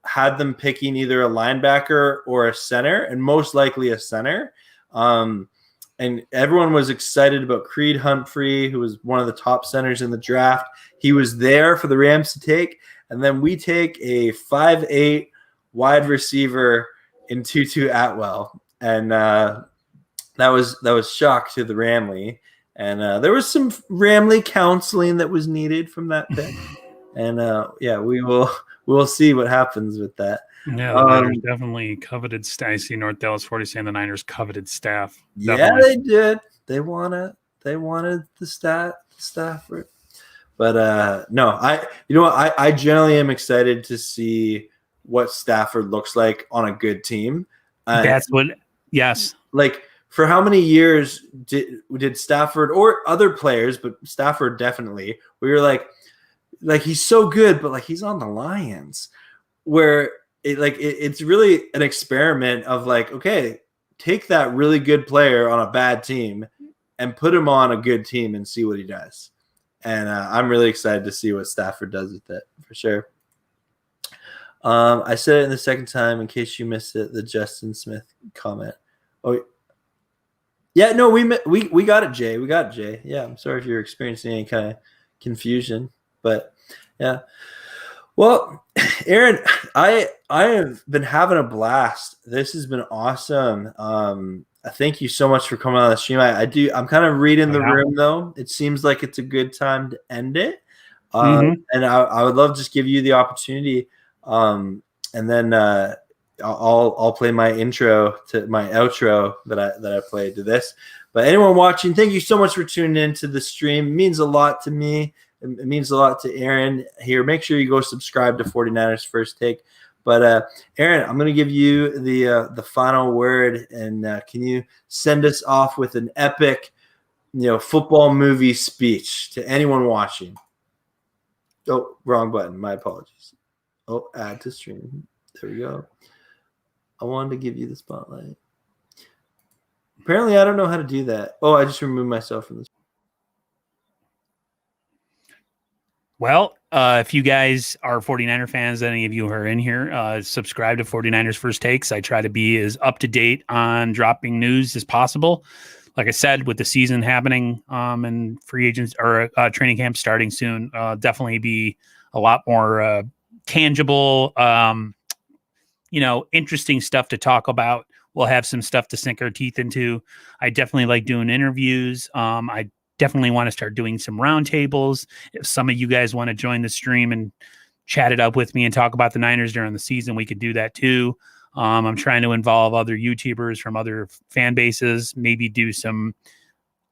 had them picking either a linebacker or a center, and most likely a center. And everyone was excited about Creed Humphrey, who was one of the top centers in the draft. He was there for the Rams to take. And then we take a 5'8" wide receiver in Tutu Atwell. And that was shock to the Ramley. And there was some Ramley counseling that was needed from that pick. And we'll see what happens with that. Yeah, the Niners definitely coveted. I see North Dallas 40 saying the Niners coveted staff. Definitely. Yeah, they did. They wanted the Stafford. But no, I generally am excited to see what Stafford looks like on a good team. Yes. Like, for how many years did Stafford or other players, but Stafford definitely, we were like, like he's so good, but like he's on the Lions, where it's really an experiment of like, okay, take that really good player on a bad team and put him on a good team and see what he does. And I'm really excited to see what Stafford does with it for sure. I said it in the second time in case you missed it. The Justin Smith comment. Oh, yeah, no, we got it, Jay. We got it, Jay. Yeah, I'm sorry if you're experiencing any kind of confusion, but yeah. Well, Aaron, I have been having a blast. This has been awesome. Thank you so much for coming on the stream. I'm kind of reading the room though. It seems like it's a good time to end it. And I would love to just give you the opportunity. And then I'll play my intro to my outro that I played to this. But anyone watching, thank you so much for tuning in to the stream. It means a lot to me. It means a lot to Aaron here. Make sure you go subscribe to 49ers First Take. But Aaron, I'm going to give you the final word, and can you send us off with an epic, football movie speech to anyone watching? Oh, wrong button. My apologies. Oh, add to stream. There we go. I wanted to give you the spotlight. Apparently, I don't know how to do that. Oh, I just removed myself from this. Well, if you guys are 49er fans, any of you who are in here, subscribe to 49ers First Takes. I try to be as up to date on dropping news as possible. Like I said, with the season happening and free agents or training camp starting soon, definitely be a lot more tangible, interesting stuff to talk about. We'll have some stuff to sink our teeth into. I definitely like doing interviews. I definitely want to start doing some roundtables. If some of you guys want to join the stream and chat it up with me and talk about the Niners during the season, we could do that too. I'm trying to involve other YouTubers from other fan bases, maybe do some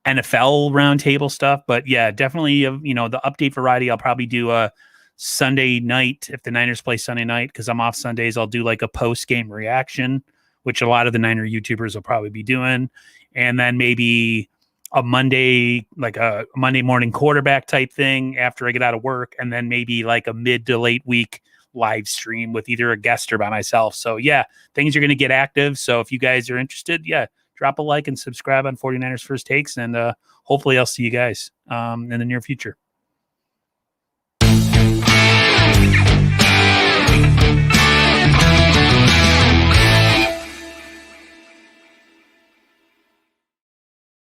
NFL roundtable stuff. But yeah, definitely, the update variety, I'll probably do a Sunday night if the Niners play Sunday night, because I'm off Sundays. I'll do like a post-game reaction, which a lot of the Niner YouTubers will probably be doing. And then maybe a Monday, like a Monday morning quarterback type thing after I get out of work. And then maybe like a mid to late week live stream with either a guest or by myself. So yeah, things are going to get active. So if you guys are interested, drop a like and subscribe on 49ers First Takes. And hopefully I'll see you guys in the near future.